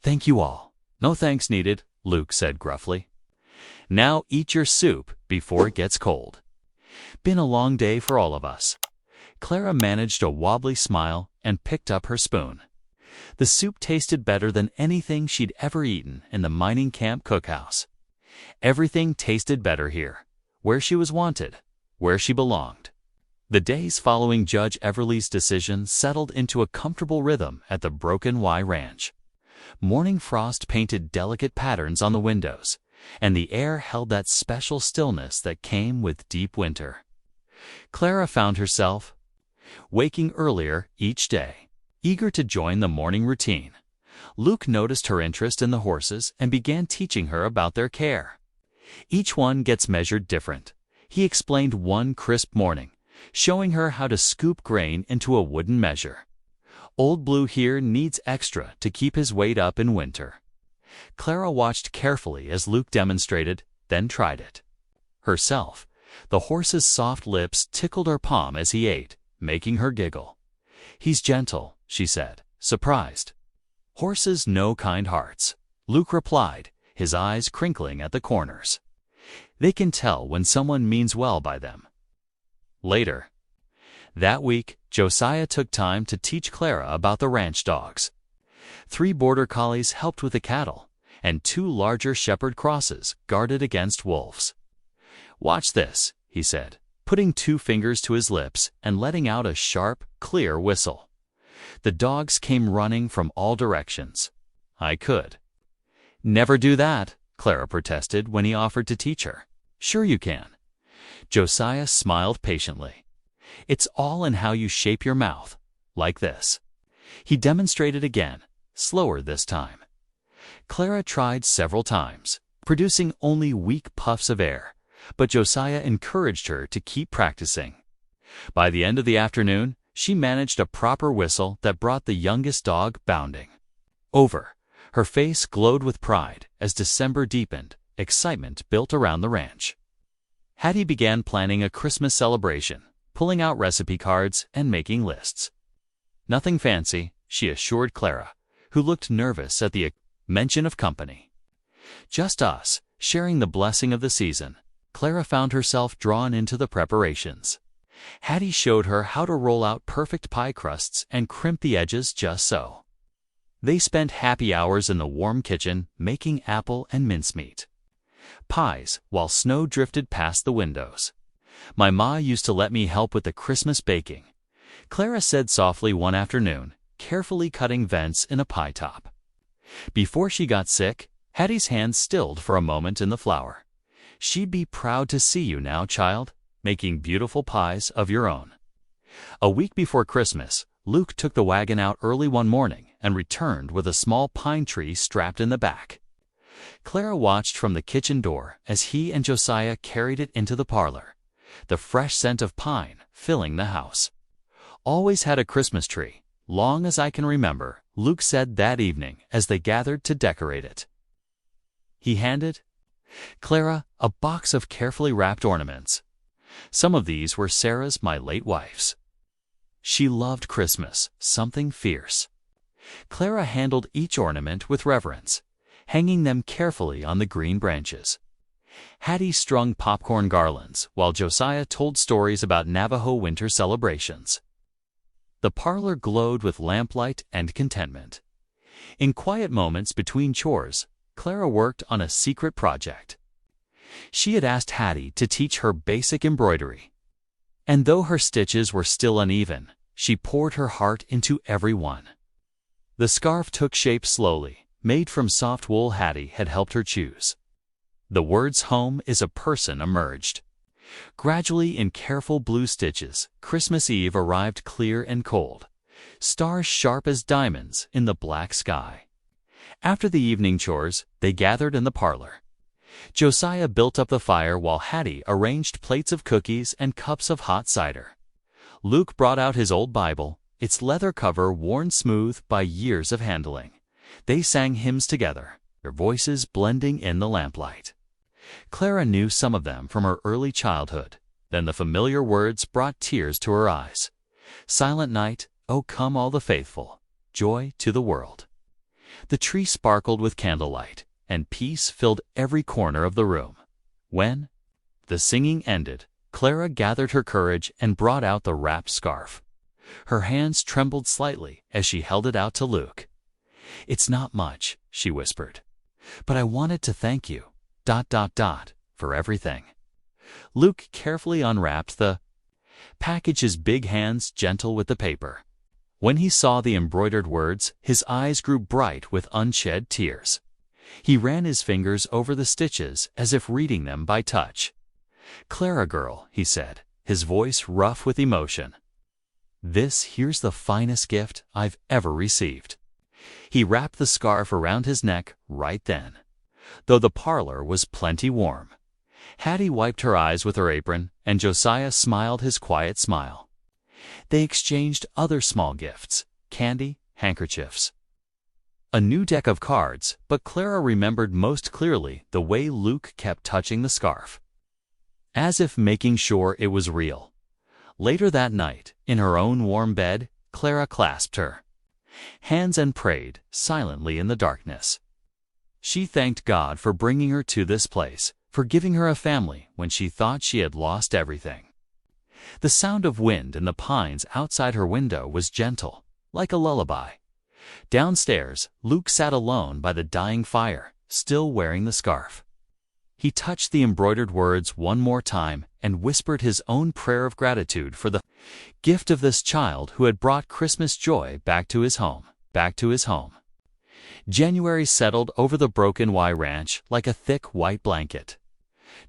Thank you all. No thanks needed, Luke said gruffly. Now eat your soup before it gets cold. Been a long day for all of us. Clara managed a wobbly smile and picked up her spoon. The soup tasted better than anything she'd ever eaten in the mining camp cookhouse. Everything tasted better here, where she was wanted, where she belonged. The days following Judge Everly's decision settled into a comfortable rhythm at the Broken Y Ranch. Morning frost painted delicate patterns on the windows, and the air held that special stillness that came with deep winter. Clara found herself waking earlier each day, eager to join the morning routine. Luke noticed her interest in the horses and began teaching her about their care. Each one gets measured different, he explained one crisp morning, showing her how to scoop grain into a wooden measure. Old Blue here needs extra to keep his weight up in winter. Clara watched carefully as Luke demonstrated, then tried it. Herself, the horse's soft lips tickled her palm as he ate, making her giggle. "He's gentle," she said, surprised. "Horses know kind hearts," Luke replied, his eyes crinkling at the corners. "They can tell when someone means well by them." Later. That week, Josiah took time to teach Clara about the ranch dogs. 3 border collies helped with the cattle, and 2 larger shepherd crosses guarded against wolves. "Watch this," he said, putting 2 fingers to his lips and letting out a sharp, clear whistle. The dogs came running from all directions. I could. "Never do that," Clara protested when he offered to teach her. "Sure you can." Josiah smiled patiently. "It's all in how you shape your mouth, like this." He demonstrated again, slower this time. Clara tried several times, producing only weak puffs of air, but Josiah encouraged her to keep practicing. By the end of the afternoon, she managed a proper whistle that brought the youngest dog bounding. Over, her face glowed with pride as December deepened, excitement built around the ranch. Hattie began planning a Christmas celebration, pulling out recipe cards and making lists. "Nothing fancy," she assured Clara, who looked nervous at the mention of company. "Just us, sharing the blessing of the season." Clara found herself drawn into the preparations. Hattie showed her how to roll out perfect pie crusts and crimp the edges just so. They spent happy hours in the warm kitchen making apple and mincemeat pies while snow drifted past the windows. "My ma used to let me help with the Christmas baking," Clara said softly one afternoon, carefully cutting vents in a pie top. Before she got sick, Hattie's hands stilled for a moment in the flour. "She'd be proud to see you now, child, making beautiful pies of your own." A week before Christmas, Luke took the wagon out early one morning and returned with a small pine tree strapped in the back. Clara watched from the kitchen door as he and Josiah carried it into the parlor, the fresh scent of pine filling the house. "Always had a Christmas tree, long as I can remember," Luke said that evening as they gathered to decorate it. He handed Clara a box of carefully wrapped ornaments. Some of these were Sarah's, my late wife's. She loved Christmas, something fierce. Clara handled each ornament with reverence, hanging them carefully on the green branches. Hattie strung popcorn garlands while Josiah told stories about Navajo winter celebrations. The parlor glowed with lamplight and contentment. In quiet moments between chores, Clara worked on a secret project. She had asked Hattie to teach her basic embroidery. And though her stitches were still uneven, she poured her heart into every one. The scarf took shape slowly, made from soft wool Hattie had helped her choose. The words "home is a person" emerged. Gradually, in careful blue stitches, Christmas Eve arrived clear and cold, stars sharp as diamonds in the black sky. After the evening chores, they gathered in the parlor. Josiah built up the fire while Hattie arranged plates of cookies and cups of hot cider. Luke brought out his old Bible, its leather cover worn smooth by years of handling. They sang hymns together, their voices blending in the lamplight. Clara knew some of them from her early childhood. Then the familiar words brought tears to her eyes. "Silent night, O come all the faithful, joy to the world." The tree sparkled with candlelight, and peace filled every corner of the room. When the singing ended, Clara gathered her courage and brought out the wrapped scarf. Her hands trembled slightly as she held it out to Luke. "It's not much," she whispered, "but I wanted to thank you, ... for everything." Luke carefully unwrapped the package, his big hands gentle with the paper. When he saw the embroidered words, his eyes grew bright with unshed tears. He ran his fingers over the stitches as if reading them by touch. "Clara girl," he said, his voice rough with emotion, "this here's the finest gift I've ever received." He wrapped the scarf around his neck right then, though the parlor was plenty warm. Hattie wiped her eyes with her apron, and Josiah smiled his quiet smile. They exchanged other small gifts, candy, handkerchiefs. A new deck of cards, but Clara remembered most clearly the way Luke kept touching the scarf, as if making sure it was real. Later that night, in her own warm bed, Clara clasped her hands and prayed silently in the darkness. She thanked God for bringing her to this place, for giving her a family when she thought she had lost everything. The sound of wind in the pines outside her window was gentle, like a lullaby. Downstairs, Luke sat alone by the dying fire, still wearing the scarf. He touched the embroidered words one more time and whispered his own prayer of gratitude for the gift of this child who had brought Christmas joy back to his home. January settled over the Broken Y Ranch like a thick white blanket.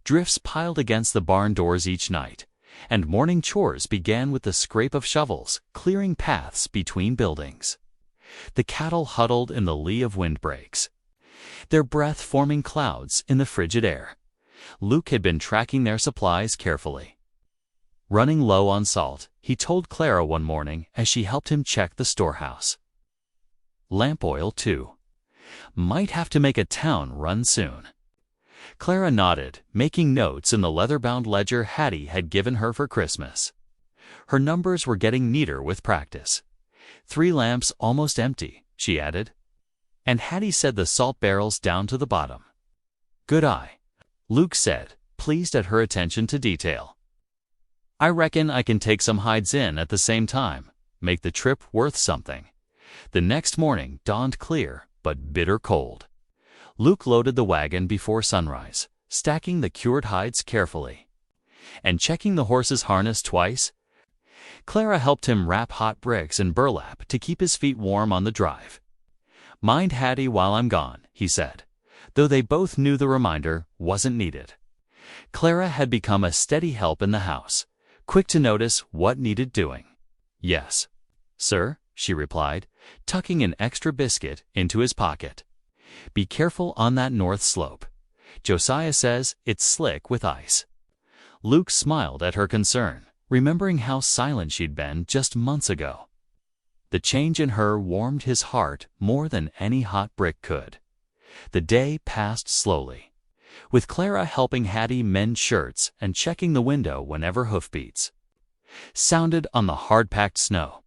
Drifts piled against the barn doors each night, and morning chores began with the scrape of shovels, clearing paths between buildings. The cattle huddled in the lee of windbreaks, their breath forming clouds in the frigid air. Luke had been tracking their supplies carefully. Running low on salt, he told Clara one morning as she helped him check the storehouse. Lamp oil, too. Might have to make a town run soon. Clara nodded, making notes in the leather-bound ledger Hattie had given her for Christmas. Her numbers were getting neater with practice. 3 lamps almost empty, she added. And Hattie said the salt barrels down to the bottom. Good eye, Luke said, pleased at her attention to detail. I reckon I can take some hides in at the same time, make the trip worth something. The next morning dawned clear, but bitter cold. Luke loaded the wagon before sunrise, stacking the cured hides carefully, and checking the horse's harness twice. Clara helped him wrap hot bricks in burlap to keep his feet warm on the drive. Mind Hattie while I'm gone, he said, though they both knew the reminder wasn't needed. Clara had become a steady help in the house, quick to notice what needed doing. Yes, sir, she replied, tucking an extra biscuit into his pocket. Be careful on that north slope. Josiah says it's slick with ice. Luke smiled at her concern, remembering how silent she'd been just months ago. The change in her warmed his heart more than any hot brick could. The day passed slowly, with Clara helping Hattie mend shirts and checking the window whenever hoofbeats sounded on the hard-packed snow.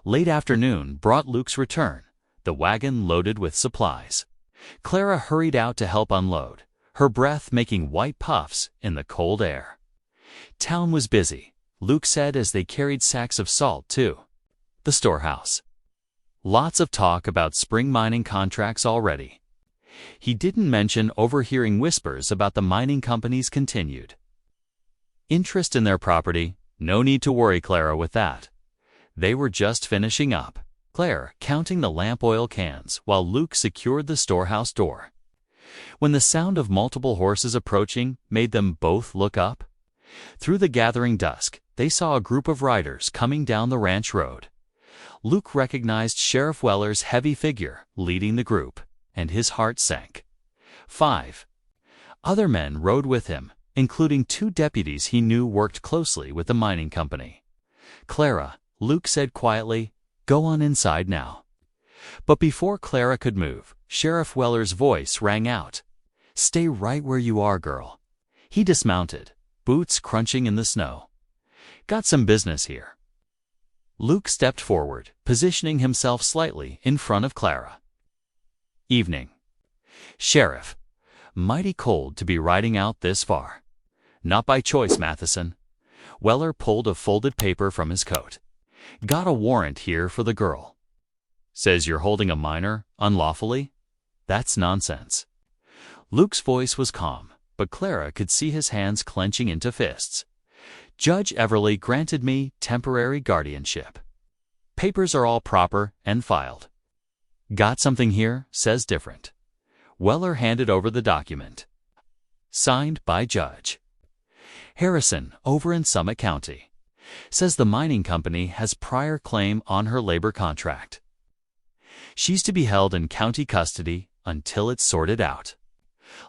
Late afternoon brought Luke's return, the wagon loaded with supplies. Clara hurried out to help unload, her breath making white puffs in the cold air. Town was busy, Luke said as they carried sacks of salt to the storehouse. Lots of talk about spring mining contracts already. He didn't mention overhearing whispers about the mining companies continued interest in their property. No need to worry, Clara, with that. They were just finishing up. Claire counting the lamp oil cans while Luke secured the storehouse door. When the sound of multiple horses approaching made them both look up, through the gathering dusk, they saw a group of riders coming down the ranch road. Luke recognized Sheriff Weller's heavy figure leading the group, and his heart sank. 5 other men rode with him, including 2 deputies he knew worked closely with the mining company. Clara, Luke said quietly, go on inside now. But before Clara could move, Sheriff Weller's voice rang out. Stay right where you are, girl. He dismounted, boots crunching in the snow. Got some business here. Luke stepped forward, positioning himself slightly in front of Clara. Evening. Sheriff. Mighty cold to be riding out this far. Not by choice, Matheson. Weller pulled a folded paper from his coat. Got a warrant here for the girl. Says you're holding a minor unlawfully? That's nonsense. Luke's voice was calm, but Clara could see his hands clenching into fists. Judge Everly granted me temporary guardianship. Papers are all proper and filed. Got something here, says different. Weller handed over the document. Signed by Judge Harrison over in Summit County. Says the mining company has prior claim on her labor contract. She's to be held in county custody until it's sorted out.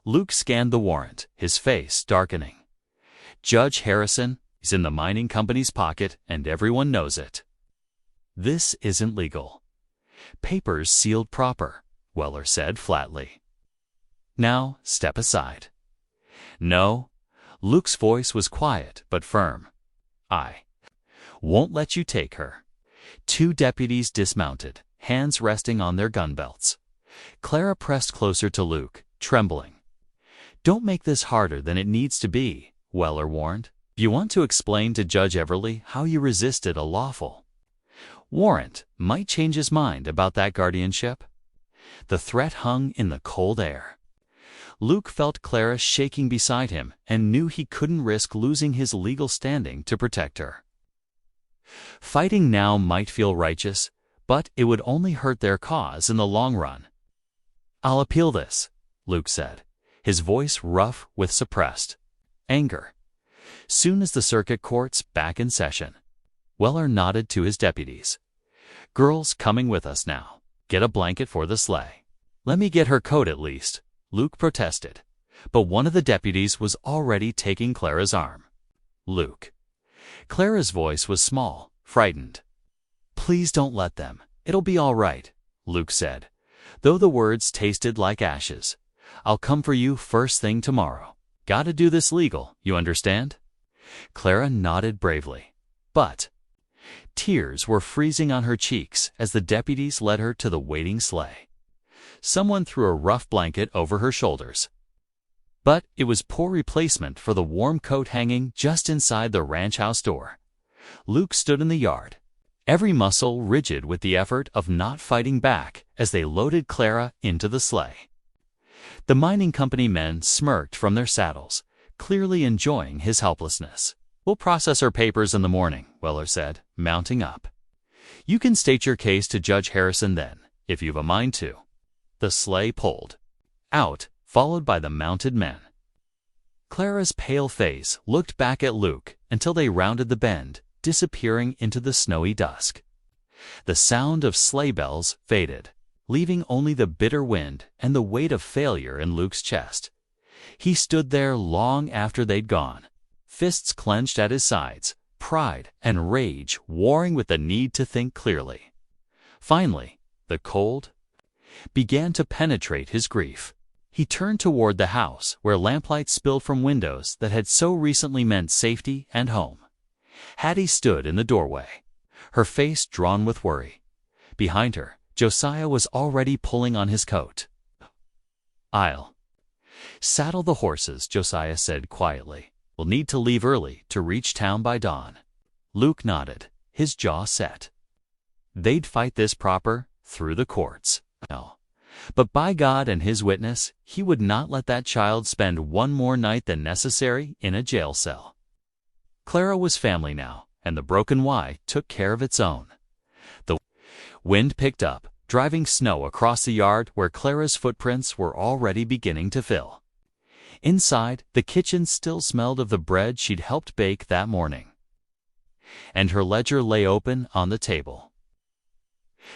Luke scanned the warrant, his face darkening. Judge Harrison is in the mining company's pocket and everyone knows it. This isn't legal. Papers sealed proper. Weller said flatly. Now, step aside. No. Luke's voice was quiet but firm. I won't let you take her. Two deputies dismounted, hands resting on their gun belts. Clara pressed closer to Luke, trembling. Don't make this harder than it needs to be, Weller warned. You want to explain to Judge Everly how you resisted a lawful warrant might change his mind about that guardianship? The threat hung in the cold air. Luke felt Clara shaking beside him and knew he couldn't risk losing his legal standing to protect her. Fighting now might feel righteous, but it would only hurt their cause in the long run. I'll appeal this, Luke said, his voice rough with suppressed anger. Soon as the circuit court's back in session. Weller nodded to his deputies. Girl's coming with us now. Get a blanket for the sleigh. Let me get her coat at least, Luke protested. But one of the deputies was already taking Clara's arm. Luke. Clara's voice was small, frightened. Please don't let them. It'll be all right, Luke said, though the words tasted like ashes. I'll come for you first thing tomorrow. Gotta do this legal, you understand? Clara nodded bravely. But tears were freezing on her cheeks as the deputies led her to the waiting sleigh. Someone threw a rough blanket over her shoulders. But it was poor replacement for the warm coat hanging just inside the ranch house door. Luke stood in the yard, every muscle rigid with the effort of not fighting back as they loaded Clara into the sleigh. The mining company men smirked from their saddles, clearly enjoying his helplessness. We'll process her papers in the morning, Weller said, mounting up. You can state your case to Judge Harrison then, if you've a mind to. The sleigh pulled out, followed by the mounted men. Clara's pale face looked back at Luke until they rounded the bend, disappearing into the snowy dusk. The sound of sleigh bells faded, leaving only the bitter wind and the weight of failure in Luke's chest. He stood there long after they'd gone, fists clenched at his sides, pride and rage warring with the need to think clearly. Finally, the cold began to penetrate his grief. He turned toward the house where lamplight spilled from windows that had so recently meant safety and home. Hattie stood in the doorway, her face drawn with worry. Behind her, Josiah was already pulling on his coat. I'll saddle the horses, Josiah said quietly. We'll need to leave early to reach town by dawn. Luke nodded, his jaw set. They'd fight this proper, through the courts. No. But by God and his witness, he would not let that child spend one more night than necessary in a jail cell. Clara was family now, and the broken Y took care of its own. The wind picked up, driving snow across the yard where Clara's footprints were already beginning to fill. Inside, the kitchen still smelled of the bread she'd helped bake that morning. And her ledger lay open on the table.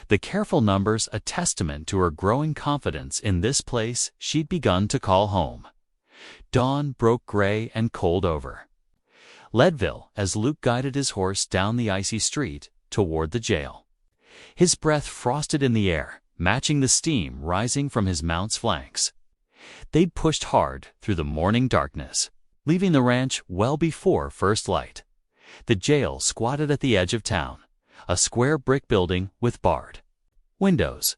The careful numbers a testament to her growing confidence in this place she'd begun to call home. Dawn broke gray and cold over Leadville as Luke guided his horse down the icy street toward the jail. His breath frosted in the air, matching the steam rising from his mount's flanks. They'd pushed hard through the morning darkness, leaving the ranch well before first light. The jail squatted at the edge of town, a square brick building with barred windows.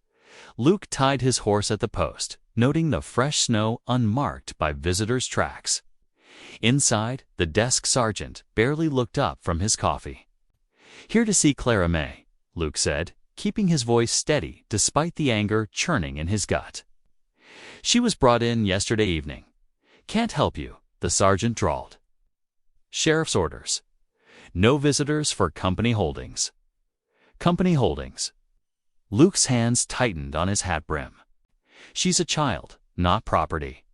Luke tied his horse at the post, noting the fresh snow unmarked by visitors' tracks. Inside, the desk sergeant barely looked up from his coffee. Here to see Clara May, Luke said, keeping his voice steady despite the anger churning in his gut. She was brought in yesterday evening. Can't help you, the sergeant drawled. Sheriff's orders. No visitors for company holdings. Company holdings. Luke's hands tightened on his hat brim. She's a child, not property.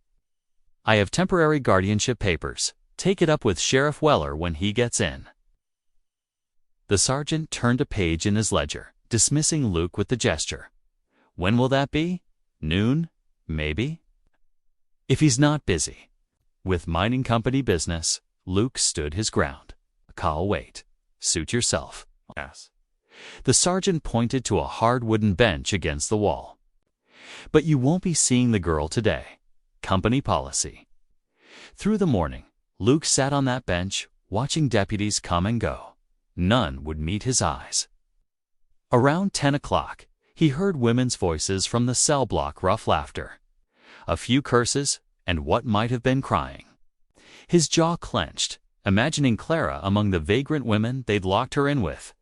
I have temporary guardianship papers. Take it up with Sheriff Weller when he gets in. The sergeant turned a page in his ledger, dismissing Luke with the gesture. When will that be? Noon? Maybe? If he's not busy. With mining company business, Luke stood his ground. I'll wait. Suit yourself. Yes. The sergeant pointed to a hard wooden bench against the wall. But you won't be seeing the girl today. Company policy. Through the morning, Luke sat on that bench, watching deputies come and go. None would meet his eyes. Around 10 o'clock, he heard women's voices from the cell block, rough laughter. A few curses, and what might have been crying. His jaw clenched, imagining Clara among the vagrant women they'd locked her in with.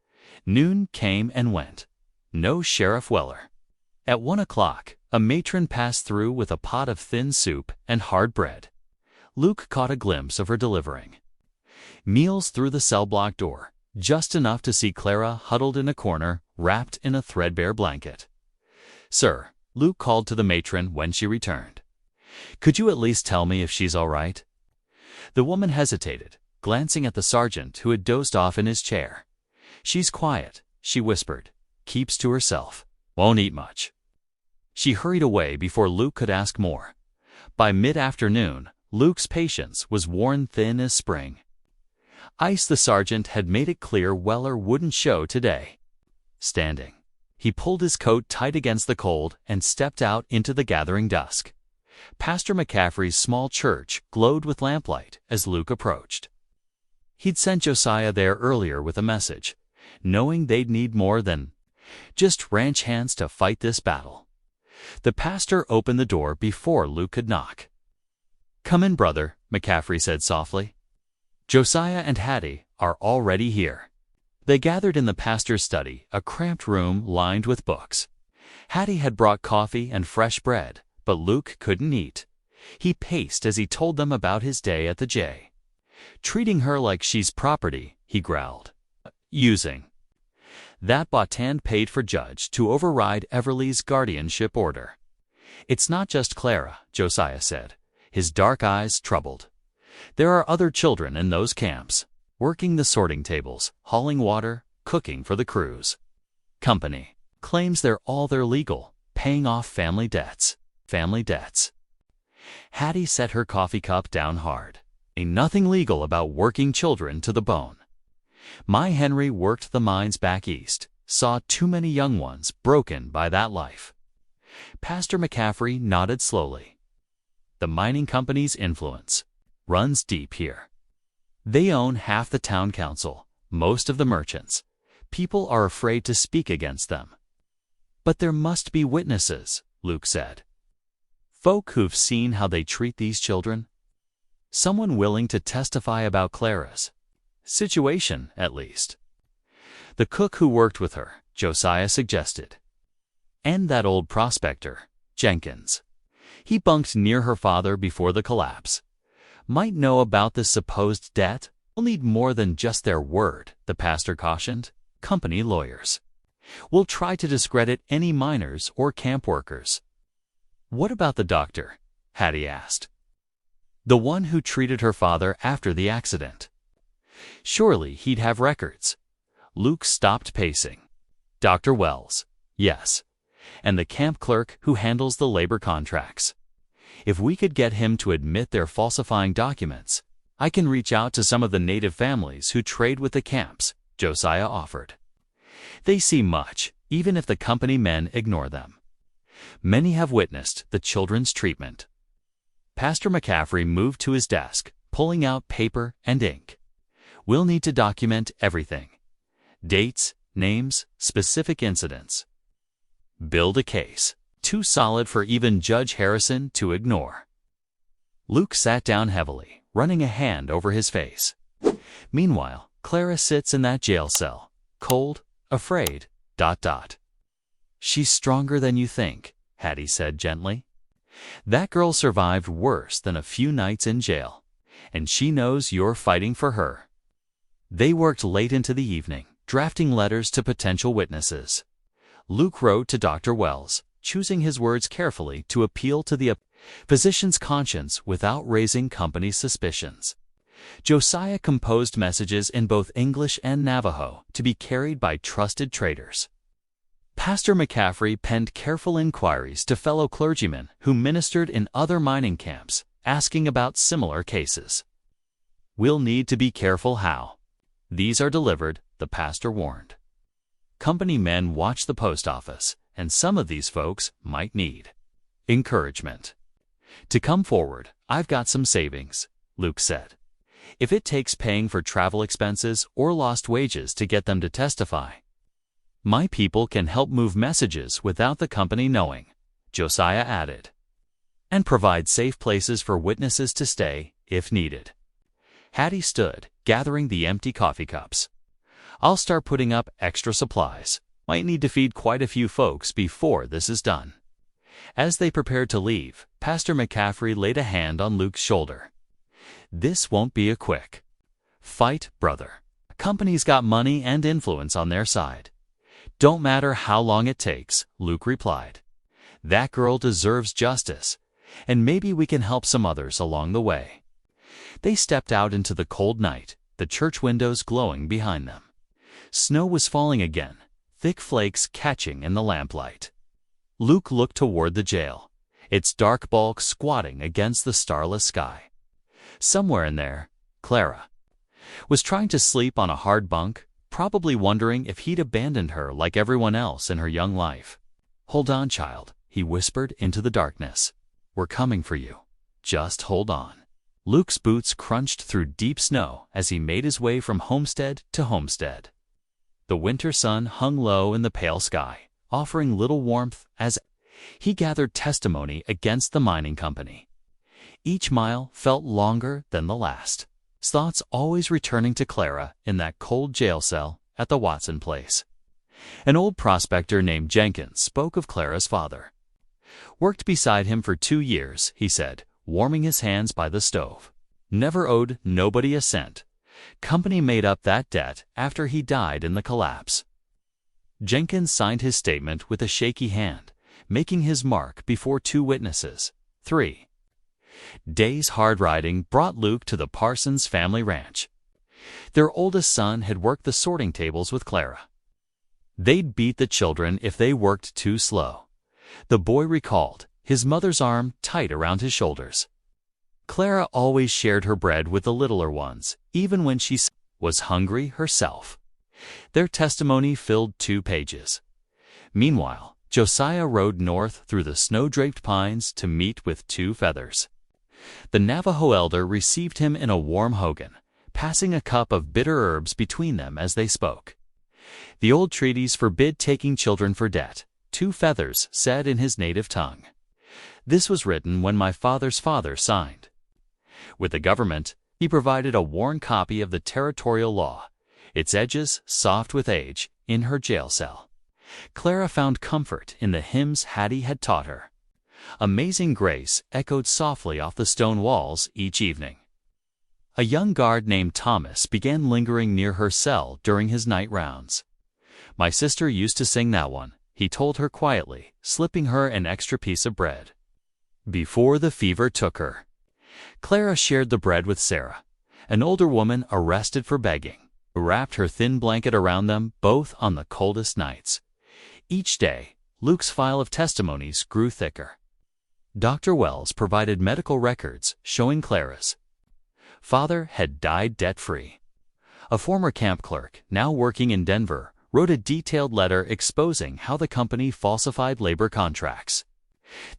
Noon came and went. No Sheriff Weller. At 1 o'clock, a matron passed through with a pot of thin soup and hard bread. Luke caught a glimpse of her delivering meals through the cell block door, just enough to see Clara huddled in a corner, wrapped in a threadbare blanket. "Sir," Luke called to the matron when she returned. "Could you at least tell me if she's all right?" The woman hesitated, glancing at the sergeant who had dozed off in his chair. "She's quiet," she whispered. "Keeps to herself. Won't eat much." She hurried away before Luke could ask more. By mid-afternoon, Luke's patience was worn thin as spring. Ice, the sergeant had made it clear Weller wouldn't show today. Standing, he pulled his coat tight against the cold and stepped out into the gathering dusk. Pastor McCaffrey's small church glowed with lamplight as Luke approached. He'd sent Josiah there earlier with a message, knowing they'd need more than just ranch hands to fight this battle. The pastor opened the door before Luke could knock. "Come in, brother," McCaffrey said softly. "Josiah and Hattie are already here." They gathered in the pastor's study, a cramped room lined with books. Hattie had brought coffee and fresh bread, but Luke couldn't eat. He paced as he told them about his day at the J. "Treating her like she's property," he growled. "Using that Botand paid for Judge to override Everly's guardianship order." "It's not just Clara," Josiah said, his dark eyes troubled. "There are other children in those camps, working the sorting tables, hauling water, cooking for the crews. Company claims they're legal, paying off family debts. Hattie set her coffee cup down hard. "Ain't nothing legal about working children to the bone. My Henry worked the mines back east, saw too many young ones broken by that life." Pastor McCaffrey nodded slowly. "The mining company's influence runs deep here. They own half the town council, most of the merchants. People are afraid to speak against them." "But there must be witnesses," Luke said. "Folk who've seen how they treat these children. Someone willing to testify about Clara's situation, at least." "The cook who worked with her," Josiah suggested. "And that old prospector, Jenkins. He bunked near her father before the collapse. Might know about this supposed debt. We'll need more than just their word," the pastor cautioned. "Company lawyers. We'll try to discredit any miners or camp workers." "What about the doctor?" Hattie asked. "The one who treated her father after the accident. Surely he'd have records." Luke stopped pacing. "Dr. Wells, yes. And the camp clerk who handles the labor contracts. If we could get him to admit they're falsifying documents, I can reach out to some of the native families who trade with the camps," Josiah offered. "They see much, even if the company men ignore them. Many have witnessed the children's treatment." Pastor McCaffrey moved to his desk, pulling out paper and ink. "We'll need to document everything. Dates, names, specific incidents. Build a case too solid for even Judge Harrison to ignore." Luke sat down heavily, running a hand over his face. "Meanwhile, Clara sits in that jail cell, cold, afraid, ... She's stronger than you think," Hattie said gently. "That girl survived worse than a few nights in jail, and she knows you're fighting for her." They worked late into the evening, drafting letters to potential witnesses. Luke wrote to Dr. Wells, choosing his words carefully to appeal to the physician's conscience without raising company suspicions. Josiah composed messages in both English and Navajo to be carried by trusted traders. Pastor McCaffrey penned careful inquiries to fellow clergymen who ministered in other mining camps, asking about similar cases. "We'll need to be careful how these are delivered," the pastor warned. "Company men watch the post office, and some of these folks might need Encouragement. To come forward, I've got some savings, Luke said. If it takes paying for travel expenses or lost wages to get them to testify, my people can help move messages without the company knowing, Josiah added, and provide safe places for witnesses to stay if needed. Hattie stood, gathering the empty coffee cups. I'll start putting up extra supplies. Might need to feed quite a few folks before this is done. As they prepared to leave, Pastor McCaffrey laid a hand on Luke's shoulder. This won't be a quick fight, brother. The company's got money and influence on their side. Don't matter how long it takes, Luke replied. That girl deserves justice, and maybe we can help some others along the way. They stepped out into the cold night, the church windows glowing behind them. Snow was falling again, thick flakes catching in the lamplight. Luke looked toward the jail, its dark bulk squatting against the starless sky. Somewhere in there, Clara was trying to sleep on a hard bunk, probably wondering if he'd abandoned her like everyone else in her young life. Hold on, child, he whispered into the darkness. We're coming for you. Just hold on. Luke's boots crunched through deep snow as he made his way from homestead to homestead. The winter sun hung low in the pale sky, offering little warmth as he gathered testimony against the mining company. Each mile felt longer than the last, his thoughts always returning to Clara in that cold jail cell at the Watson place. An old prospector named Jenkins spoke of Clara's father. Worked beside him for 2 years, he said, warming his hands by the stove. Never owed nobody a cent. Company made up that debt after he died in the collapse. Jenkins signed his statement with a shaky hand, making his mark before 2 witnesses. 3 days hard riding brought Luke to the Parsons family ranch. Their oldest son had worked the sorting tables with Clara. They'd beat the children if they worked too slow, the boy recalled, his mother's arm tight around his shoulders. Clara always shared her bread with the littler ones, even when she was hungry herself. Their testimony filled 2 pages. Meanwhile, Josiah rode north through the snow-draped pines to meet with 2 feathers. The Navajo elder received him in a warm hogan, passing a cup of bitter herbs between them as they spoke. The old treaties forbid taking children for debt, 2 feathers said in his native tongue. This was written when my father's father signed. With the government, he provided a worn copy of the territorial law, its edges soft with age, in her jail cell. Clara found comfort in the hymns Hattie had taught her. Amazing Grace echoed softly off the stone walls each evening. A young guard named Thomas began lingering near her cell during his night rounds. My sister used to sing that one, he told her quietly, slipping her an extra piece of bread. Before the fever took her. Clara shared the bread with Sarah, an older woman arrested for begging, who wrapped her thin blanket around them both on the coldest nights. Each day, Luke's file of testimonies grew thicker. Dr. Wells provided medical records showing Clara's father had died debt-free. A former camp clerk, now working in Denver, wrote a detailed letter exposing how the company falsified labor contracts.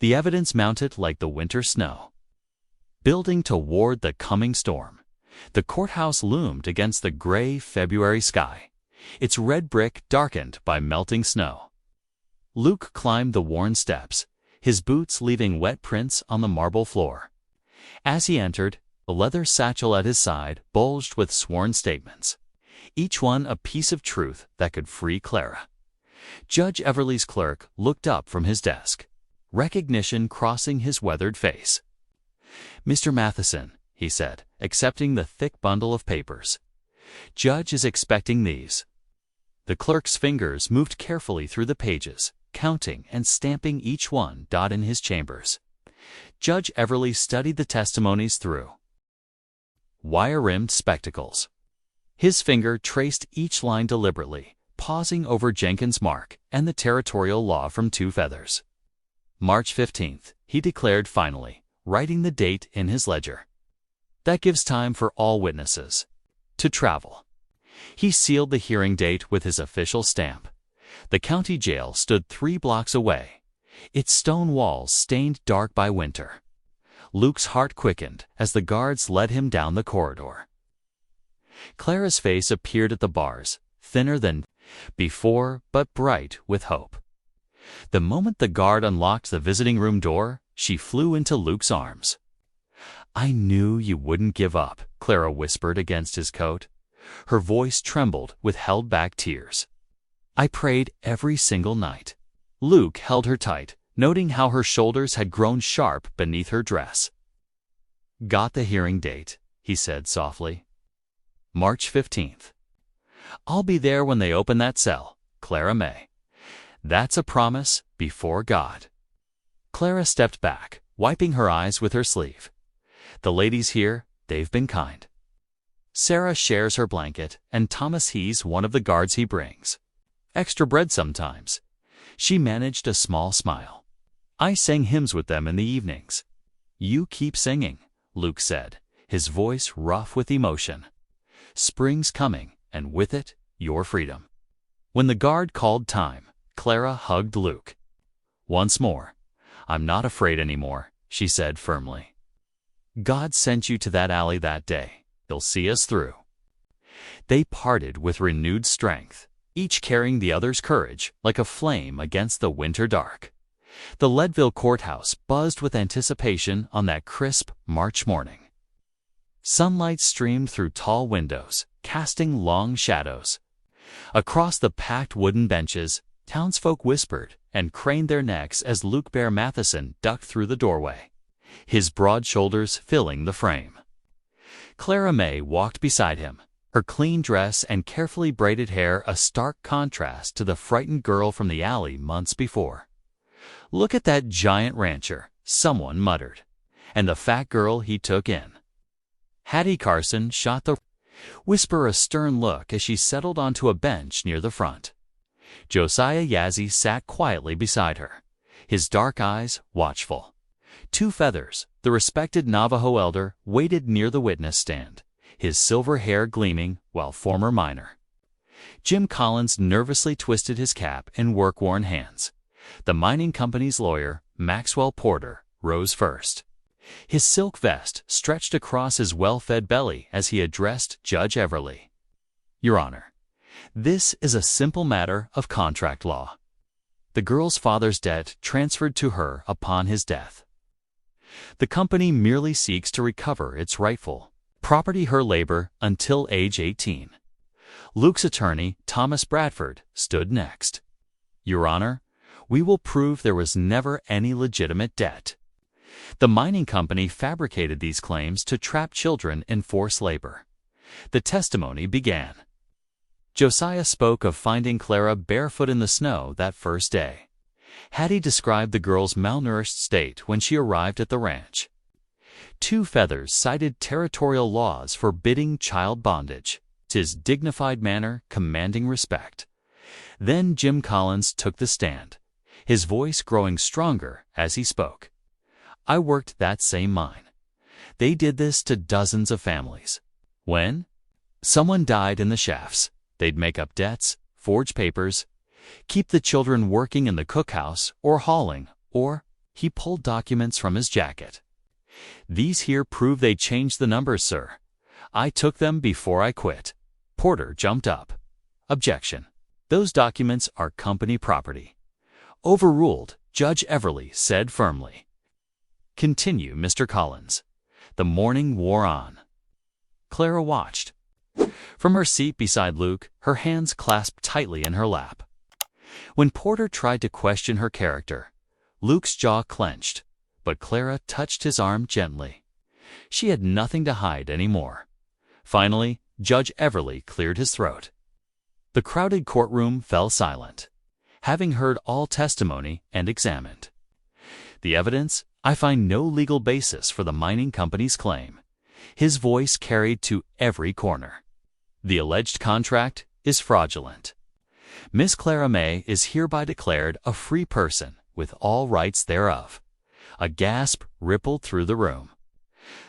The evidence mounted like the winter snow. Building toward the coming storm, the courthouse loomed against the gray February sky, its red brick darkened by melting snow. Luke climbed the worn steps, his boots leaving wet prints on the marble floor. As he entered, the leather satchel at his side bulged with sworn statements, each one a piece of truth that could free Clara. Judge Everly's clerk looked up from his desk, recognition crossing his weathered face. Mr. Matheson, he said, accepting the thick bundle of papers. Judge is expecting these. The clerk's fingers moved carefully through the pages, counting and stamping each one dot in his chambers. Judge Everly studied the testimonies through wire-rimmed spectacles. His finger traced each line deliberately, pausing over Jenkins' mark and the territorial law from 2 feathers. March 15th, he declared finally, writing the date in his ledger. That gives time for all witnesses to travel. He sealed the hearing date with his official stamp. The county jail stood 3 blocks away, its stone walls stained dark by winter. Luke's heart quickened as the guards led him down the corridor. Clara's face appeared at the bars, thinner than before but bright with hope. The moment the guard unlocked the visiting room door, she flew into Luke's arms. "I knew you wouldn't give up," Clara whispered against his coat. Her voice trembled with held-back tears. "I prayed every single night." Luke held her tight, noting how her shoulders had grown sharp beneath her dress. "Got the hearing date," he said softly. "March 15th. I'll be there when they open that cell, Clara May. That's a promise before God." Clara stepped back, wiping her eyes with her sleeve. "The ladies here, they've been kind. Sarah shares her blanket, and Thomas he's one of the guards he brings. Extra bread sometimes." She managed a small smile. "I sang hymns with them in the evenings." "You keep singing," Luke said, his voice rough with emotion. "Spring's coming, and with it, your freedom." When the guard called time, Clara hugged Luke. "Once more, I'm not afraid anymore," she said firmly. "God sent you to that alley that day. He'll see us through." They parted with renewed strength, each carrying the other's courage like a flame against the winter dark. The Leadville courthouse buzzed with anticipation on that crisp March morning. Sunlight streamed through tall windows, casting long shadows. Across the packed wooden benches, townsfolk whispered and craned their necks as Luke Bear Matheson ducked through the doorway, his broad shoulders filling the frame. Clara May walked beside him, her clean dress and carefully braided hair a stark contrast to the frightened girl from the alley months before. "Look at that giant rancher," someone muttered, "and the fat girl he took in." Hattie Carson shot the whisper a stern look as she settled onto a bench near the front. Josiah Yazzie sat quietly beside her, his dark eyes watchful. Two Feathers, the respected Navajo elder, waited near the witness stand, his silver hair gleaming while former miner. Jim Collins nervously twisted his cap in work-worn hands. The mining company's lawyer, Maxwell Porter, rose first. His silk vest stretched across his well-fed belly as he addressed Judge Everly. "Your Honor, this is a simple matter of contract law. The girl's father's debt transferred to her upon his death. The company merely seeks to recover its rightful property, her labor, until age 18. Luke's attorney, Thomas Bradford, stood next. "Your Honor, we will prove there was never any legitimate debt. The mining company fabricated these claims to trap children in forced labor." The testimony began. Josiah spoke of finding Clara barefoot in the snow that first day. Hattie described the girl's malnourished state when she arrived at the ranch. Two Feathers cited territorial laws forbidding child bondage, his dignified manner commanding respect. Then Jim Collins took the stand, his voice growing stronger as he spoke. "I worked that same mine. They did this to dozens of families. When someone died in the shafts, they'd make up debts, forge papers, keep the children working in the cookhouse or hauling, or he pulled documents from his jacket. These here prove they changed the numbers, sir. I took them before I quit." Porter jumped up. "Objection. Those documents are company property." "Overruled," Judge Everly said firmly. "Continue, Mr. Collins." The morning wore on. Clara watched. From her seat beside Luke, her hands clasped tightly in her lap. When Porter tried to question her character, Luke's jaw clenched, but Clara touched his arm gently. She had nothing to hide anymore. Finally, Judge Everly cleared his throat. The crowded courtroom fell silent, having heard all testimony and examined the evidence. "I find no legal basis for the mining company's claim." His voice carried to every corner. "The alleged contract is fraudulent. Miss Clara May is hereby declared a free person with all rights thereof." A gasp rippled through the room.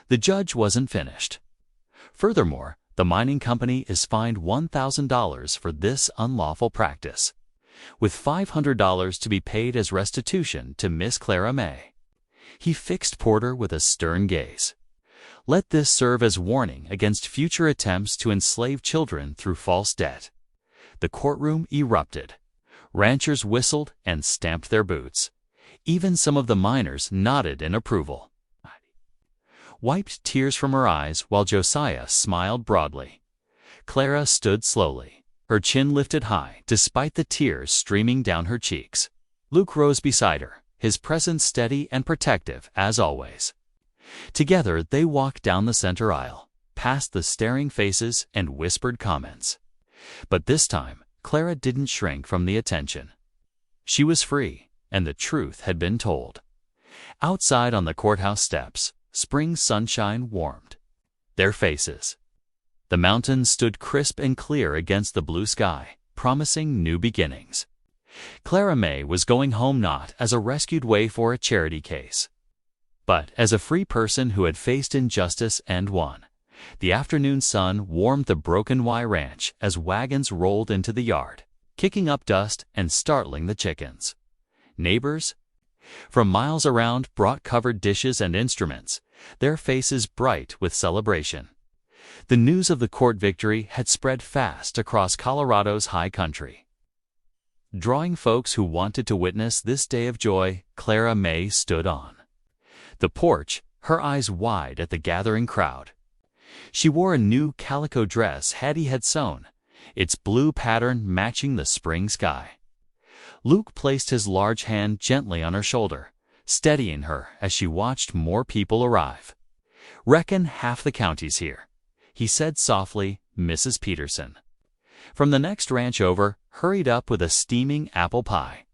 The judge wasn't finished. "Furthermore, the mining company is fined $1,000 for this unlawful practice." with $500 to be paid as restitution to Miss Clara May. He fixed Porter with a stern gaze. Let this serve as warning against future attempts to enslave children through false debt. The courtroom erupted. Ranchers whistled and stamped their boots. Even some of the miners nodded in approval. Wiped tears from her eyes while Josiah smiled broadly. Clara stood slowly, her chin lifted high despite the tears streaming down her cheeks. Luke rose beside her, his presence steady and protective as always. Together they walked down the center aisle, past the staring faces and whispered comments. But this time, Clara didn't shrink from the attention. She was free, and the truth had been told. Outside on the courthouse steps, spring sunshine warmed their faces. The mountains stood crisp and clear against the blue sky, promising new beginnings. Clara May was going home not as a rescued waif for a charity case, but as a free person who had faced injustice and won. The afternoon sun warmed the Broken Y Ranch as wagons rolled into the yard, kicking up dust and startling the chickens. Neighbors from miles around brought covered dishes and instruments, their faces bright with celebration. The news of the court victory had spread fast across Colorado's high country. Drawing folks who wanted to witness this day of joy, Clara May stood on the porch, her eyes wide at the gathering crowd. She wore a new calico dress Hattie had sewn, its blue pattern matching the spring sky. Luke placed his large hand gently on her shoulder, steadying her as she watched more people arrive. "Reckon half the county's here," he said softly. Mrs. Peterson, from the next ranch over, hurried up with a steaming apple pie.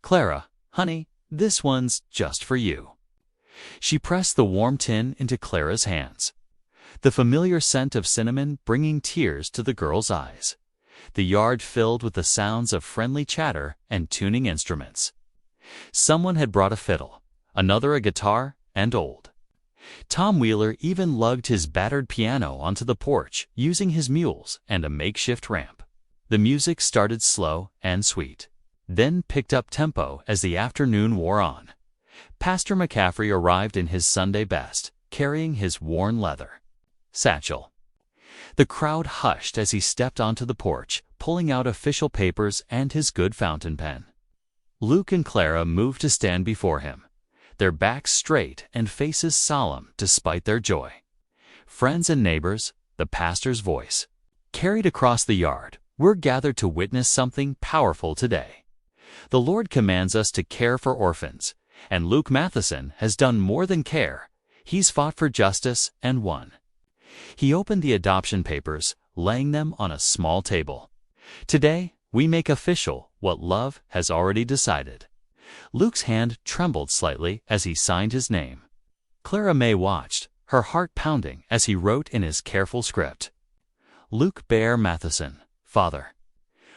"Clara, honey, this one's just for you." She pressed the warm tin into Clara's hands, the familiar scent of cinnamon bringing tears to the girl's eyes. The yard filled with the sounds of friendly chatter and tuning instruments. Someone had brought a fiddle, another a guitar, and old Tom Wheeler even lugged his battered piano onto the porch using his mules and a makeshift ramp. The music started slow and sweet, then picked up tempo as the afternoon wore on. Pastor McCaffrey arrived in his Sunday best, carrying his worn leather satchel. The crowd hushed as he stepped onto the porch, pulling out official papers and his good fountain pen. Luke and Clara moved to stand before him, their backs straight and faces solemn despite their joy. Friends and neighbors, the pastor's voice carried across the yard, "We're gathered to witness something powerful today. The Lord commands us to care for orphans, and Luke Matheson has done more than care. He's fought for justice and won." He opened the adoption papers, laying them on a small table. "Today, we make official what love has already decided." Luke's hand trembled slightly as he signed his name. Clara May watched, her heart pounding as he wrote in his careful script. "Luke Bear Matheson, Father."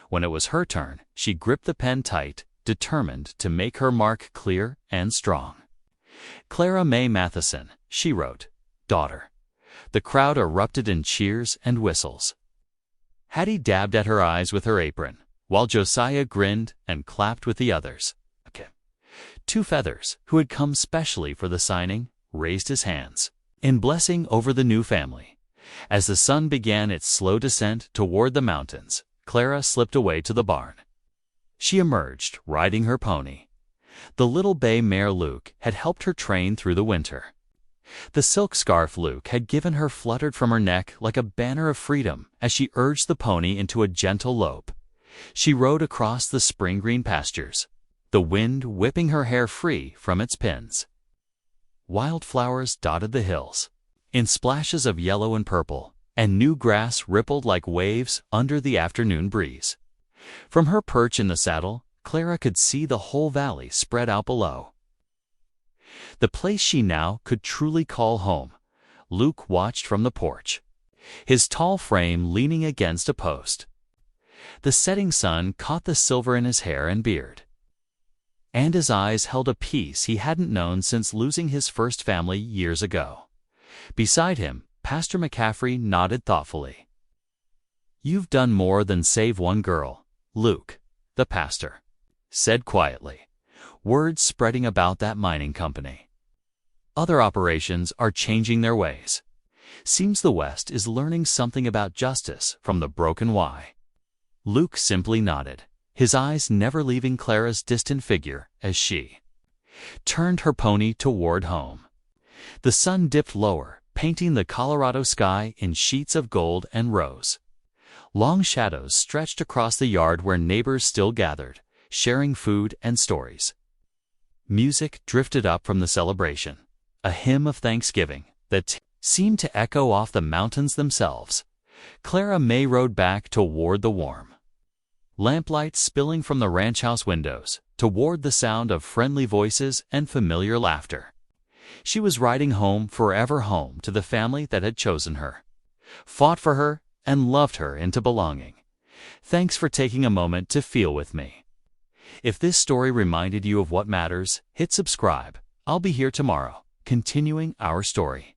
When it was her turn, she gripped the pen tight, determined to make her mark clear and strong. "Clara May Matheson," she wrote, "Daughter." The crowd erupted in cheers and whistles. Hattie dabbed at her eyes with her apron, while Josiah grinned and clapped with the others. Two Feathers, who had come specially for the signing, raised his hands in blessing over the new family. As the sun began its slow descent toward the mountains, Clara slipped away to the barn. She emerged, riding her pony. The little bay mare Luke had helped her train through the winter. The silk scarf Luke had given her fluttered from her neck like a banner of freedom as she urged the pony into a gentle lope. She rode across the spring-green pastures, the wind whipping her hair free from its pins. Wildflowers dotted the hills, in splashes of yellow and purple, and new grass rippled like waves under the afternoon breeze. From her perch in the saddle, Clara could see the whole valley spread out below. The place she now could truly call home. Luke watched from the porch, his tall frame leaning against a post. The setting sun caught the silver in his hair and beard, and his eyes held a peace he hadn't known since losing his first family years ago. Beside him, Pastor McCaffrey nodded thoughtfully. "You've done more than save one girl, Luke," the pastor said quietly, words spreading about that mining company. Other operations are changing their ways. Seems the West is learning something about justice from the broken why. Luke simply nodded, his eyes never leaving Clara's distant figure as she turned her pony toward home. The sun dipped lower, painting the Colorado sky in sheets of gold and rose. Long shadows stretched across the yard where neighbors still gathered, sharing food and stories. Music drifted up from the celebration, a hymn of thanksgiving that seemed to echo off the mountains themselves. Clara May rode back toward the warm lamplight spilling from the ranch house windows, toward the sound of friendly voices and familiar laughter. She was riding home, forever home to the family that had chosen her, fought for her, and loved her into belonging. Thanks for taking a moment to feel with me. If this story reminded you of what matters, hit subscribe. I'll be here tomorrow, continuing our story.